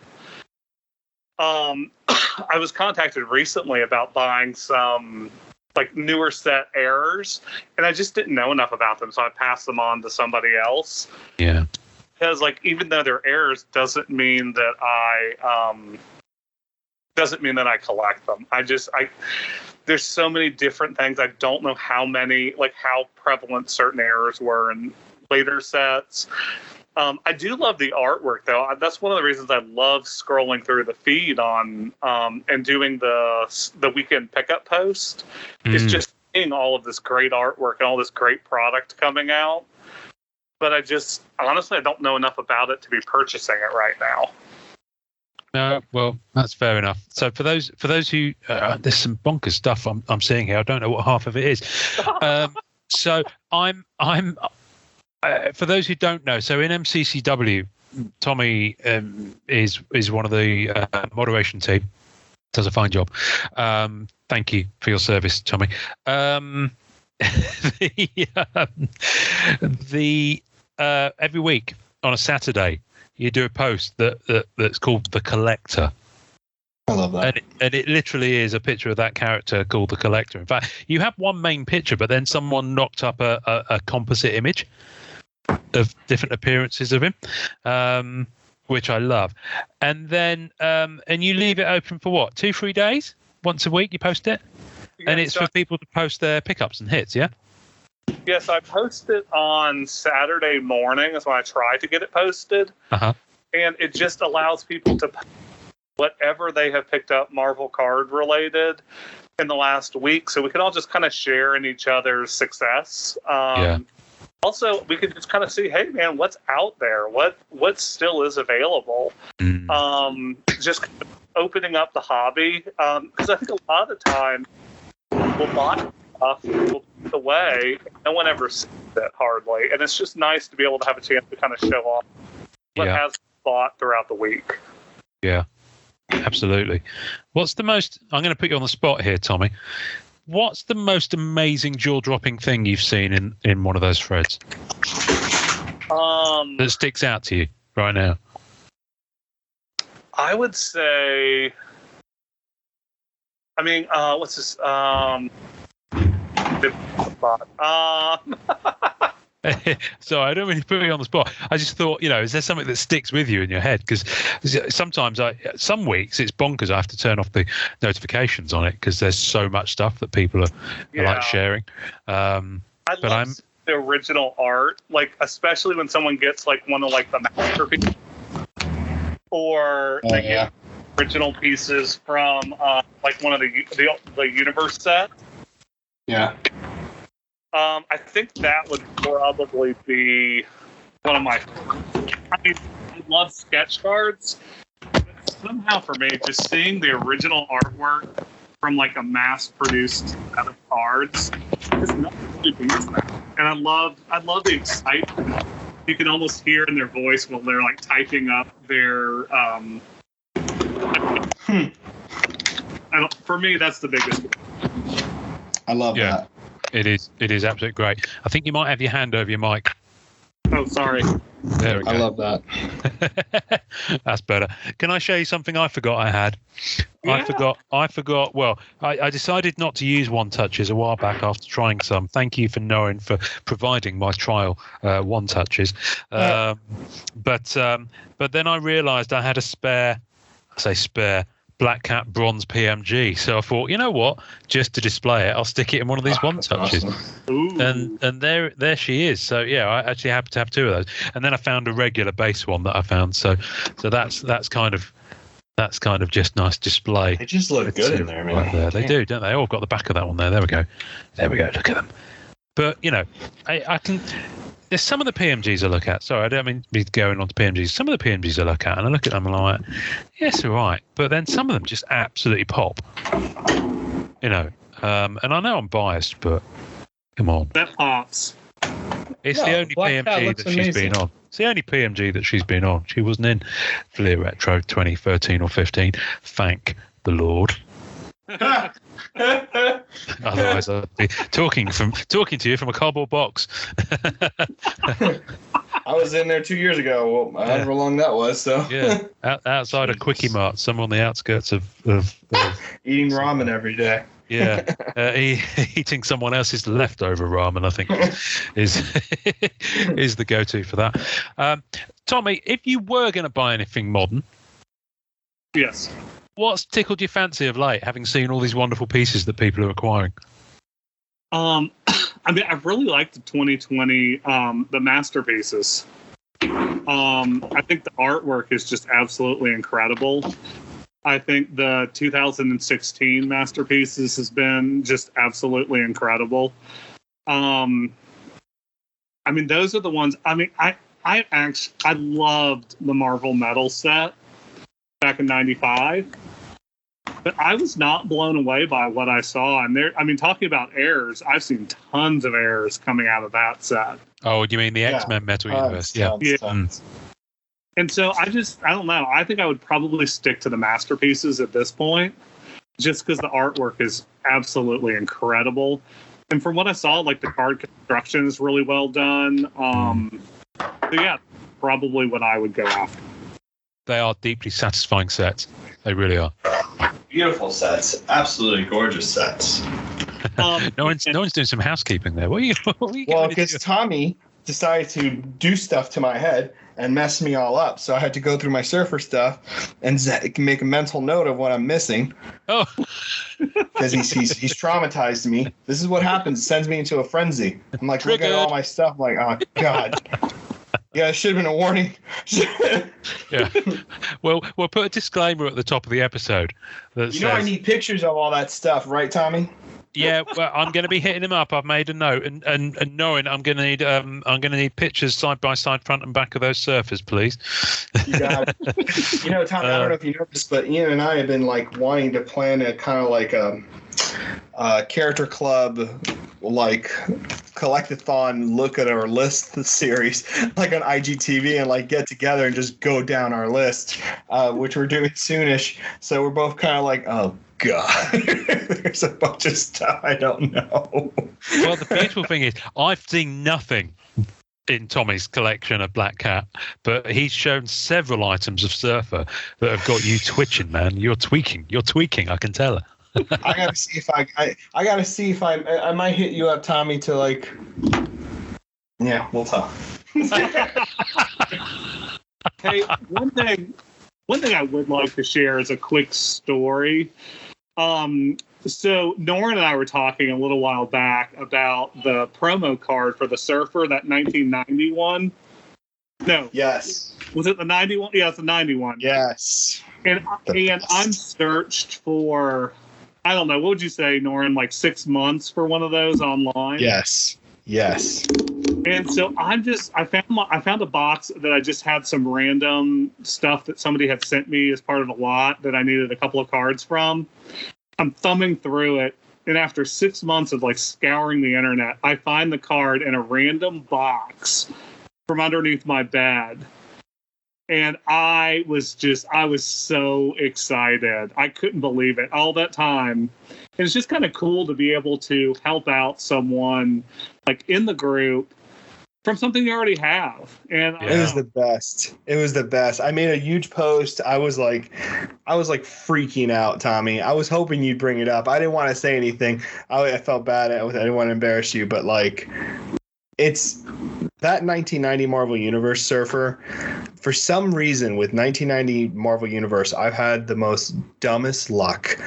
I was contacted recently about buying some newer set errors, and I just didn't know enough about them, so I passed them on to somebody else. Yeah. Because even though they're errors, doesn't mean that I collect them. There's so many different things. I don't know how prevalent certain errors were in later sets. I do love the artwork, though. That's one of the reasons I love scrolling through the feed on and doing the weekend pickup post. It's just seeing all of this great artwork and all this great product coming out. But honestly, I don't know enough about it to be purchasing it right now. No, well, that's fair enough. So for those who there's some bonkers stuff I'm seeing here. I don't know what half of it is. So I'm for those who don't know, so in MCCW, Tommy is one of the moderation team. Does a fine job. Thank you for your service, Tommy. Every week on a Saturday, you do a post that's called The Collector. I love that. And it literally is a picture of that character called The Collector. In fact, you have one main picture, but then someone knocked up a composite image of different appearances of him, which I love. And then and you leave it open for what, 2-3 days? Once a week you post it? Yeah, and it's for people to post their pickups and hits, yeah? Yes, I post it on Saturday morning. That's when I try to get it posted. Uh-huh. And it just allows people to whatever they have picked up Marvel card related in the last week, so we can all just kind of share in each other's success. Also, we could just kind of see, hey man, what's out there? What still is available? Just opening up the hobby, because I think a lot of the time we'll buy stuff, we'll put it away, no one ever sees it hardly, and it's just nice to be able to have a chance to kind of show off what has bought throughout the week. Yeah, absolutely. What's the most? I'm going to put you on the spot here, Tommy. What's the most amazing jaw-dropping thing you've seen in one of those threads that sticks out to you right now? I would say, I mean, what's this? So I don't really put you on the spot. I just thought, is there something that sticks with you in your head? Because sometimes, some weeks it's bonkers. I have to turn off the notifications on it because there's so much stuff that people are like sharing. I love the original art, like especially when someone gets like one of like the masterpieces, or they get original pieces from like one of the universe set. Yeah. I think that would probably be one of my favorites. I mean, I love sketch cards, but somehow for me, just seeing the original artwork from like a mass-produced set of cards, there's nothing really beats that. And I love the excitement you can almost hear in their voice while they're like typing up their. For me, that's the biggest. I love that. It is absolutely great. I think you might have your hand over your mic. Oh, sorry. There we go. I love that. That's better. Can I show you something I forgot I had? Yeah. I forgot. Well, I decided not to use One Touches a while back after trying some. Thank you for providing my trial One Touches. But then I realised I had a spare Black Cat bronze PMG, so I thought, you know what, just to display it, I'll stick it in one of these One Touches. Awesome. And there she is. So yeah, I actually happen to have two of those, and then I found a regular base one that I found, so that's kind of just nice display. They just look good in there, man. Right there. They do, don't they? Oh, I've got the back of that one there. There we go. Look at them. But I can. There's some of the PMGs I look at. Sorry, I don't mean to be going on to PMGs. Some of the PMGs I look at, and I look at them and I'm like, yes, all right. But then some of them just absolutely pop. And I know I'm biased, but come on. That pops. It's the only PMG that she's been on. It's the only PMG that she's been on. She wasn't in Fleer Retro 2013 or 15. Thank the Lord. Otherwise, I'd be talking to you from a cardboard box. I was in there 2 years ago. Well, however long that was. So yeah, outside a Quickie Mart, somewhere on the outskirts of eating ramen every day. Yeah, eating someone else's leftover ramen, I think, is the go-to for that. Tommy, if you were going to buy anything modern, yes. What's tickled your fancy of late, having seen all these wonderful pieces that people are acquiring? I mean, I really like the 2020, the masterpieces. I think the artwork is just absolutely incredible. I think the 2016 masterpieces has been just absolutely incredible. I mean, those are the ones. I mean, I loved the Marvel Metal set back in '95, but I was not blown away by what I saw. And there, I mean, talking about errors, I've seen tons of errors coming out of that set. Oh, you mean the X-Men Metal Universe? Yeah. And so I don't know. I think I would probably stick to the masterpieces at this point, just because the artwork is absolutely incredible. And from what I saw, like the card construction is really well done. So yeah, probably what I would go after. They are deeply satisfying sets. They really are. Beautiful sets. Absolutely gorgeous sets. No one's doing some housekeeping there. What are you well, because Tommy decided to do stuff to my head and mess me all up. So I had to go through my surfer stuff and make a mental note of what I'm missing. Oh. Because he's traumatized me. This is what happens. It sends me into a frenzy. I'm like, look at all my stuff. I'm like, oh, God. Yeah, it should have been a warning Yeah. Well, we'll put a disclaimer at the top of the episode. That says, I need pictures of all that stuff, right, Tommy? Yeah, well, I'm going to be hitting him up. I've made a note, and knowing I'm going to need pictures side by side, front and back of those surfers, please. You got it. Tommy, I don't know if you know this, but Ian and I have been like wanting to plan a kind of like a character club, like collectathon look at our list series, like on IGTV, and like get together and just go down our list, which we're doing soonish. So we're both kind of like, oh God, there's a bunch of stuff I don't know. Well, the beautiful thing is, I've seen nothing in Tommy's collection of Black Cat, but he's shown several items of Surfer that have got you twitching, man. You're tweaking. I can tell it. I gotta see if I gotta see if I might hit you up, Tommy, to like. Yeah, we'll talk. Hey, one thing I would like to share is a quick story. So Norrin and I were talking a little while back about the promo card for the Surfer, that 1991. No. Yes. Was it the 91? Yeah, it's the 91. Yes. And I'm searched for, I don't know, what would you say, Norrin, like 6 months for one of those online? Yes. And so I found a box that I just had some random stuff that somebody had sent me as part of a lot that I needed a couple of cards from. I'm thumbing through it, and after 6 months of like scouring the internet, I find the card in a random box from underneath my bed. And I was so excited. I couldn't believe it all that time. And it's just kind of cool to be able to help out someone like in the group from something you already have. And It was the best. I made a huge post. I was like freaking out, Tommy. I was hoping you'd bring it up. I didn't want to say anything. I felt bad. I didn't want to embarrass you, but like, it's that 1990 Marvel Universe Surfer. For some reason, with 1990 Marvel Universe, I've had the most dumbest luck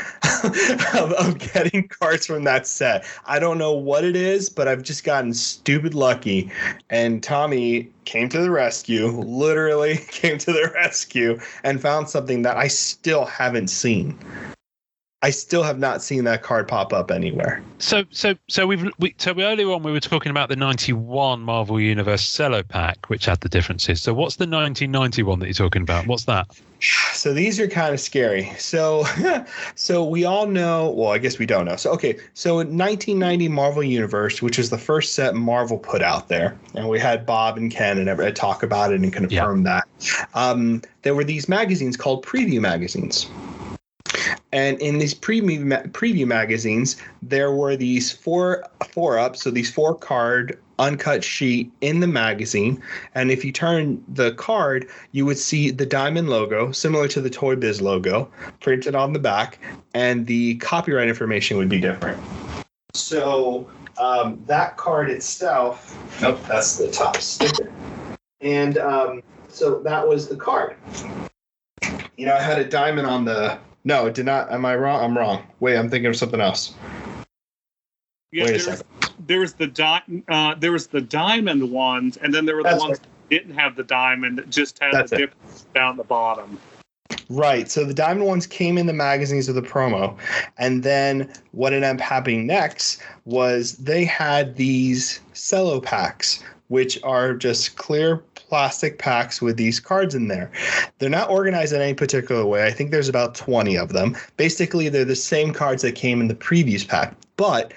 of getting cards from that set. I don't know what it is, but I've just gotten stupid lucky. And Tommy came to the rescue, literally came to the rescue, and found something that I still haven't seen. I still have not seen that card pop up anywhere. So earlier on we were talking about the 91 Marvel Universe Cello Pack, which had the differences. So what's the 1990 one that you're talking about? What's that? So these are kind of scary. So we all know, well, I guess we don't know. So 1990 Marvel Universe, which is the first set Marvel put out there, and we had Bob and Ken and everybody talk about it and confirm that. There were these magazines called preview magazines. And in these preview magazines, there were these four ups, so these 4-card uncut sheet in the magazine. And if you turn the card, you would see the diamond logo, similar to the Toy Biz logo, printed on the back, and the copyright information would be different. So that card itself, that's the top sticker. And so that was the card. I had a diamond on the... No, it did not. Am I wrong? I'm wrong. Wait, I'm thinking of something else. Yeah, Wait a second. There was the diamond ones, and then there were the ones that didn't have the diamond, that just had the difference down the bottom. Right. So the diamond ones came in the magazines of the promo, and then what ended up happening next was they had these cello packs, which are just clear plastic packs with these cards in there. They're not organized in any particular way. I think there's about 20 of them. Basically, they're the same cards that came in the previous pack. But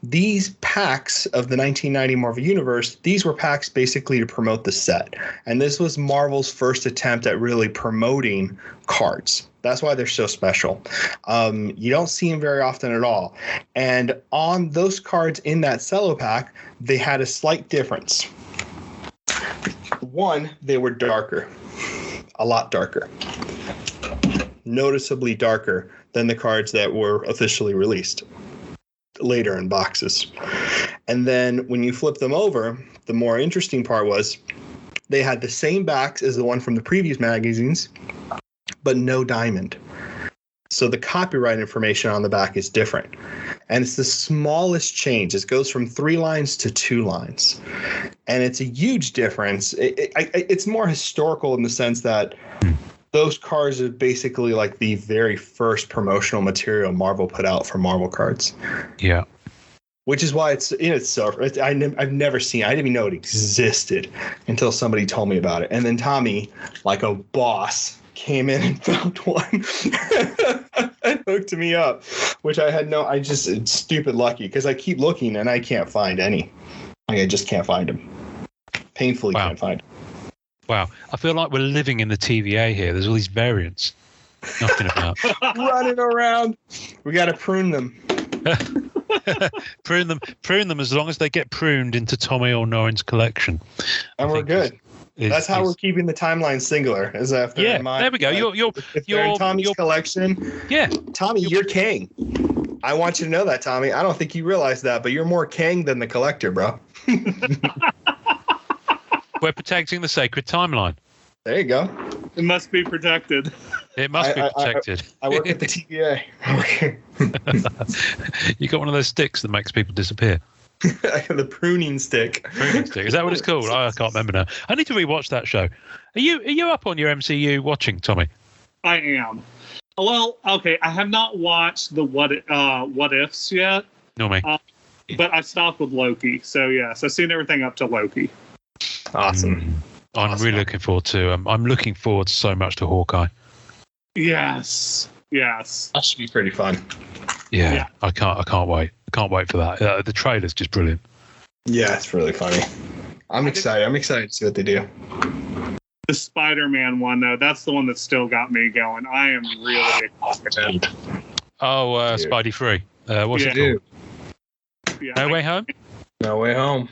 these packs of the 1990 Marvel Universe, these were packs basically to promote the set. And this was Marvel's first attempt at really promoting cards. That's why they're so special. You don't see them very often at all. And on those cards in that cello pack, they had a slight difference. One, they were darker, a lot darker, noticeably darker than the cards that were officially released later in boxes. And then when you flip them over, the more interesting part was they had the same backs as the one from the previous magazines, but no diamond. So the copyright information on the back is different. And it's the smallest change. It goes from 3 lines to 2 lines. And it's a huge difference. It's more historical in the sense that those cards are basically like the very first promotional material Marvel put out for Marvel cards. Yeah. Which is why I've never seen. I didn't even know it existed until somebody told me about it. And then Tommy, like a boss, came in and found one and hooked me up, which it's stupid lucky because I keep looking and I can't find any. I just can't find them. Painfully can't find them. Wow. I feel like we're living in the TVA here. There's all these variants knocking about. Running around. We got to prune them. prune them as long as they get pruned into Tommy or Noren's collection. And we're good. That's how we're keeping the timeline singular. Is after there we go. You're in Tommy's collection. Yeah, Tommy, you're king. I want you to know that, Tommy. I don't think you realize that, but you're more king than the collector, bro. We're protecting the sacred timeline. There you go. It must be protected. It must be protected. I work at the TVA. You got one of those sticks that makes people disappear. The pruning stick. Pruning stick. Is that what it's called? I can't remember now. I need to rewatch that show. Are you up on your MCU watching, Tommy? I am. Well, okay. I have not watched the what ifs yet. Nor me. But I stopped with Loki. So yes, I've seen everything up to Loki. Awesome. I'm really looking forward to. I'm looking forward so much to Hawkeye. Yes. That should be pretty fun. Yeah. I can't wait. I can't wait for that. The trailer's just brilliant. Yeah, it's really funny. I'm excited. I'm excited to see what they do. The Spider-Man one, though, that's the one that still got me going. I am really excited. Oh, Spidey 3. What's it called? Yeah, No Way Home? No Way Home.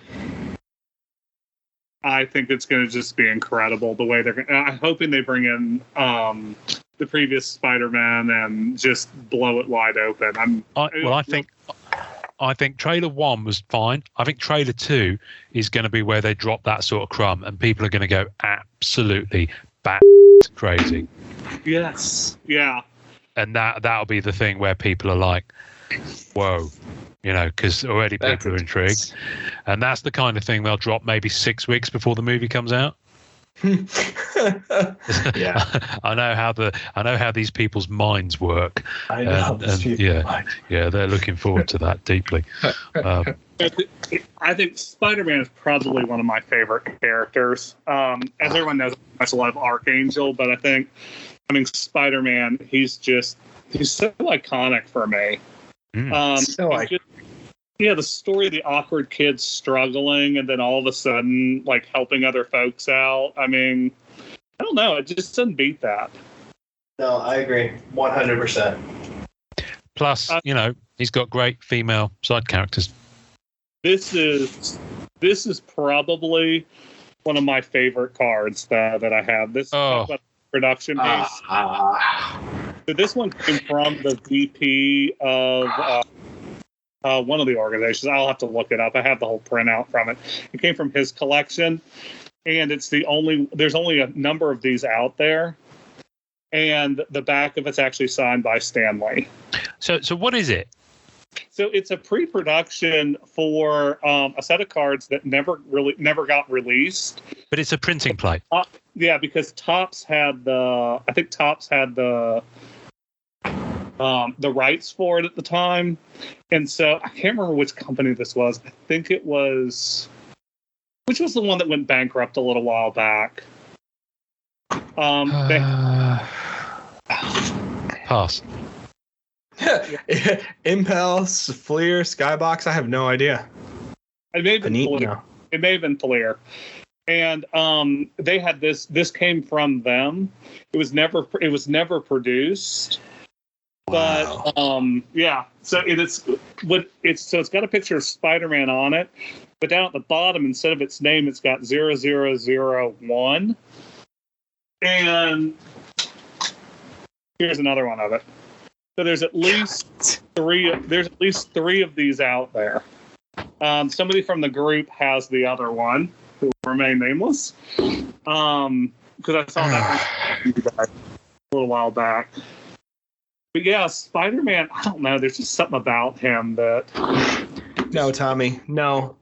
I think it's going to just be incredible the way they're. I'm hoping they bring in the previous Spider-Man and just blow it wide open. I think trailer 1 was fine. I think trailer 2 is going to be where they drop that sort of crumb, and people are going to go absolutely crazy. Yes. Yeah. And that'll be the thing where people are like, "Whoa." Because already people are intrigued. And that's the kind of thing they'll drop maybe 6 weeks before the movie comes out. Yeah. I know how these people's minds work. I know. They're looking forward to that deeply. I think Spider-Man is probably one of my favorite characters. As everyone knows, I love Archangel, but I think Spider-Man, he's so iconic for me. The story of the awkward kids struggling and then all of a sudden like helping other folks out. I don't know. It just doesn't beat that. No, I agree. 100%. Plus, he's got great female side characters. This is probably one of my favorite cards that I have. This production piece. So this one came from the VP of one of the organizations. I'll have to look it up. I have the whole printout from it. It came from his collection, and there's only a number of these out there, and the back of it's actually signed by Stan Lee. So what is it? So it's a pre-production for a set of cards that never got released. But it's a printing plate. Yeah, because Topps had the rights for it at the time, and so I can't remember which company this was. I think it was, which was the one that went bankrupt a little while back. Pass. Impulse, Fleer, Skybox. I have no idea. It may have been Fleer. And they had this. This came from them. It was never produced. Wow. But So it's got a picture of Spider-Man on it, but down at the bottom, instead of its name, it's got 0001. And here's another one of it. So there's at least three of these out there. Somebody from the group has the other one, who will remain nameless. Because I saw that one a little while back. But yeah, Spider-Man, I don't know. There's just something about him that... No, Tommy. No.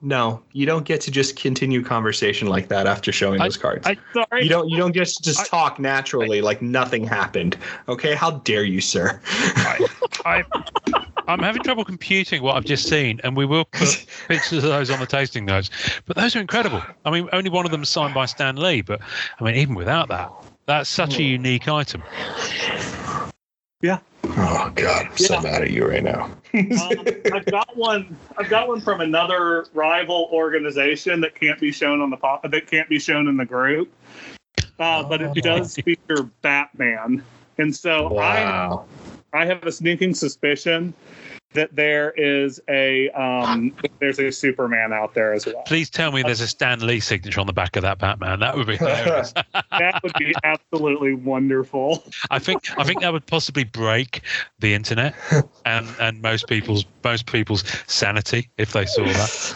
You don't get to just continue conversation like that after showing those cards. Sorry. You don't just talk naturally like nothing happened. Okay? How dare you, sir? I'm having trouble computing what I've just seen, and we will put pictures of those on the tasting notes. But those are incredible. I mean, only one of them is signed by Stan Lee, but I mean, even without that, that's such a unique item. Yeah. Oh God, I'm so mad at you right now. I've got one from another rival organization that can't be shown on that can't be shown in the group, but it does feature Batman, and so I have a sneaking suspicion that there's a Superman out there as well. Please tell me there's a Stan Lee signature on the back of that Batman. That would be hilarious. That would be absolutely wonderful. I think that would possibly break the internet and most people's sanity if they saw that.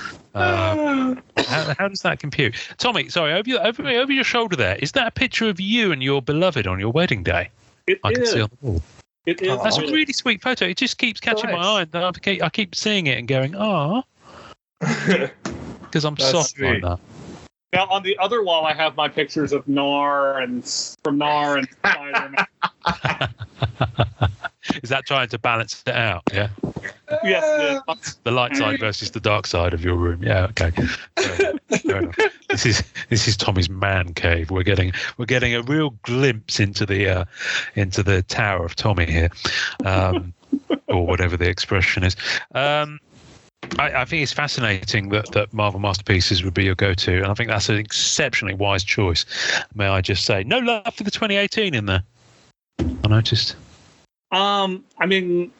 How does that compute? Tommy, sorry, over your shoulder there, is that a picture of you and your beloved on your wedding day? I can see on the wall. It is. That's a really sweet photo. It just keeps catching my eye. And I keep seeing it and going, because I'm soft like that. Now, on the other wall, I have my pictures of Nar and Spider-Man. Is that trying to balance it out? Yeah. Yes. The light side versus the dark side of your room. Yeah. Okay. Fair enough. This is Tommy's man cave. We're getting a real glimpse into the tower of Tommy here, or whatever the expression is. I think it's fascinating that Marvel Masterpieces would be your go-to, and I think that's an exceptionally wise choice. May I just say, no love for the 2018 in there. I noticed. I mean,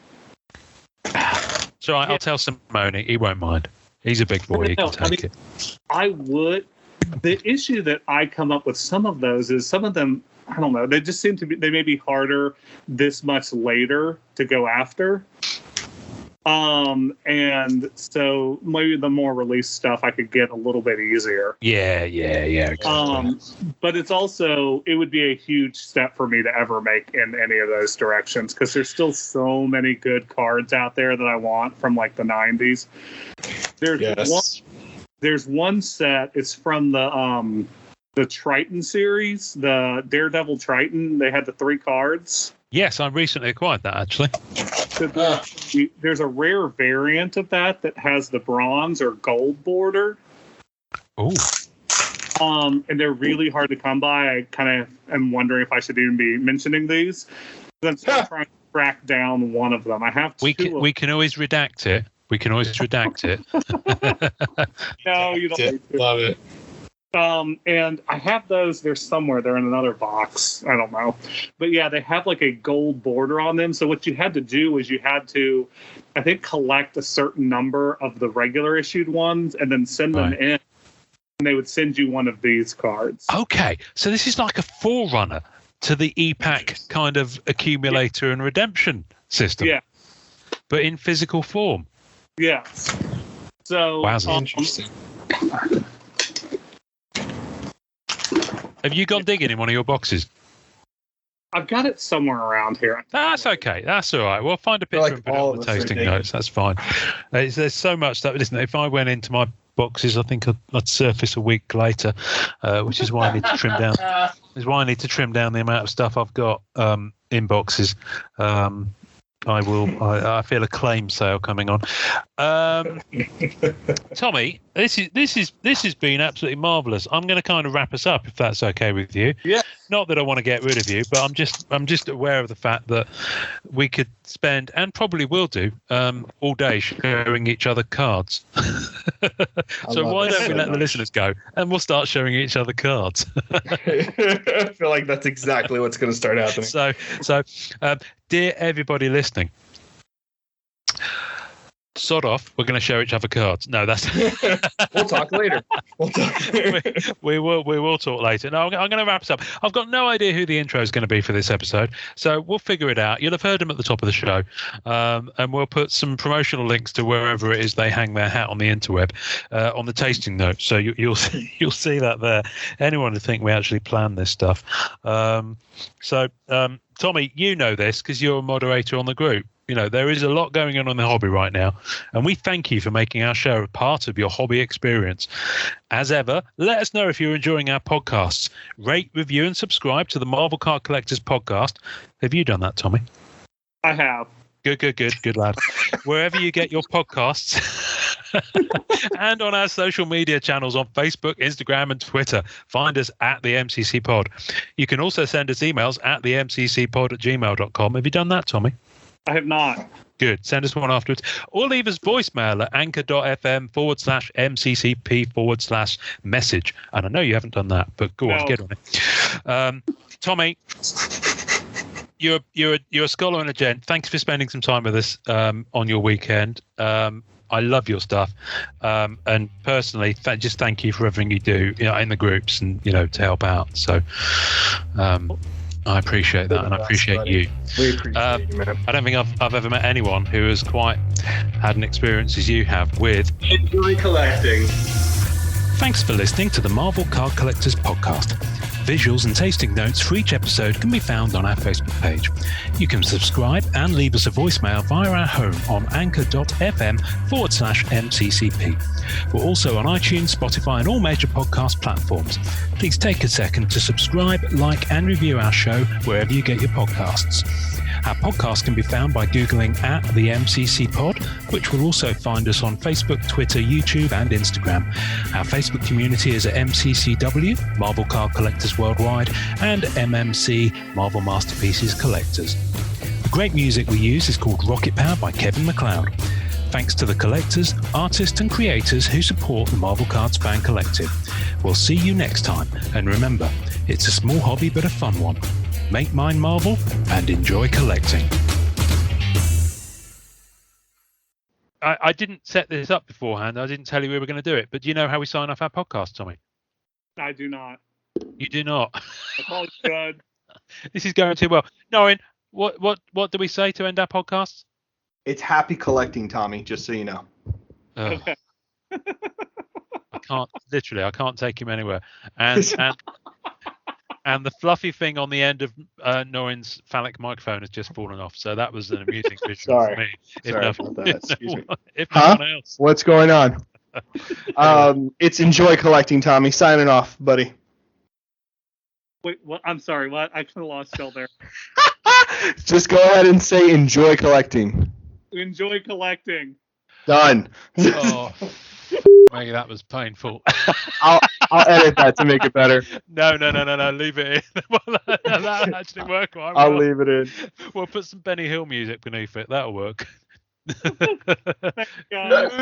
so I'll tell Simone. He won't mind. He's a big boy. He can take it. I would. The issue that I come up with some of those is some of them, I don't know, they just seem to be, they may be harder this much later to go after. And so maybe the more released stuff I could get a little bit easier. Yeah. Exactly. But it would be a huge step for me to ever make in any of those directions, because there's still so many good cards out there that I want from like the 90s. There's one set. It's from the Triton series, the Daredevil Triton. They had the 3 cards. Yes, I recently acquired that, actually. So there's a rare variant of that has the bronze or gold border. Oh. And they're really hard to come by. I kind of am wondering if I should even be mentioning these. I'm still trying to track down one of them. I have two. We can always redact it. No, you don't need to. Love it. And I have those. They're somewhere. They're in another box. I don't know. But yeah, they have like a gold border on them. So what you had to do is you had to, I think, collect a certain number of the regular issued ones and then send them in. And they would send you one of these cards. Okay. So this is like a forerunner to the EPAC kind of accumulator and redemption system. Yeah. But in physical form. Yeah. So wow, interesting. Have you gone digging in one of your boxes? I've got it somewhere around here. That's okay. That's all right. We'll find a picture and put it on the tasting notes. That's fine. There's so much stuff. Listen, if I went into my boxes, I think I'd surface a week later, which is why I need to trim down. Is why I need to trim down the amount of stuff I've got in boxes. I feel a claim sale coming on. Tommy, this has been absolutely marvelous. I'm going to kind of wrap us up if that's okay with you. Yeah. Not that I want to get rid of you, but I'm just aware of the fact that we could spend, and probably will do, all day showing each other cards. So why don't we let the listeners go and we'll start showing each other cards. I feel like that's exactly what's going to start happening. So dear everybody listening, Sod off. We're going to show each other cards. No, that's. We'll talk later. We will talk later. No, I'm going to wrap this up. I've got no idea who the intro is going to be for this episode, so we'll figure it out. You'll have heard them at the top of the show, and we'll put some promotional links to wherever it is they hang their hat on the interweb on the tasting notes. So you'll see that there. Anyone who think we actually planned this stuff. Tommy, you know this because you're a moderator on the group. You know, there is a lot going on in the hobby right now, and we thank you for making our show a part of your hobby experience. As ever, let us know if you're enjoying our podcasts. Rate, review, and subscribe to the Marvel Card Collectors podcast. Have you done that, Tommy? I have. Good lad. Wherever you get your podcasts. And on our social media channels on Facebook, Instagram, and Twitter. Find us at the MCC Pod. You can also send us emails at the mccpod@gmail.com. Have you done that, Tommy? I have not. Good. Send us one afterwards. Or leave us voicemail at anchor.fm/mccp/message. And I know you haven't done that, but go on, get on it. Tommy, you're a scholar and a gent. Thanks for spending some time with us on your weekend. I love your stuff, and personally, just thank you for everything you do, in the groups and to help out. So, I appreciate that, and I appreciate you. We appreciate you, man. I don't think I've ever met anyone who has quite had an experience as you have with Enjoy collecting. Thanks for listening to the Marvel Card Collectors podcast. Visuals and tasting notes for each episode can be found on our Facebook page. You can subscribe and leave us a voicemail via our home on anchor.fm/mccp. We're also on iTunes, Spotify, and all major podcast platforms. Please take a second to subscribe, like, and review our show wherever you get your podcasts. Our podcast can be found by Googling at the MCC Pod, which will also find us on Facebook, Twitter, YouTube, and Instagram. Our Facebook community is at MCCW, Marvel Card Collectors Worldwide, and MMC, Marvel Masterpieces Collectors. The great music we use is called Rocket Power by Kevin MacLeod. Thanks to the collectors, artists, and creators who support the Marvel Cards Fan Collective. We'll see you next time, and remember, it's a small hobby but a fun one. Make mine Marvel and enjoy collecting. I didn't set this up beforehand. I didn't tell you we were going to do it. But do you know how we sign off our podcast, Tommy? I do not. You do not? I probably should. This is going too well. Norrin, what do we say to end our podcast? It's happy collecting, Tommy, just so you know. Okay. I can't take him anywhere. And the fluffy thing on the end of Norrin's phallic microphone has just fallen off. So that was an amusing visual for me. Sorry about that. Excuse me. If no one else. What's going on? It's enjoy collecting, Tommy. Signing off, buddy. Wait, what? I'm sorry. What? I kind of lost y'all there. Just go ahead and say enjoy collecting. Enjoy collecting. Done. Oh, maybe that was painful. I'll edit that to make it better. No. Leave it in. That'll actually work. I'll leave it in. We'll put some Benny Hill music beneath it. That'll work. Thanks, guys.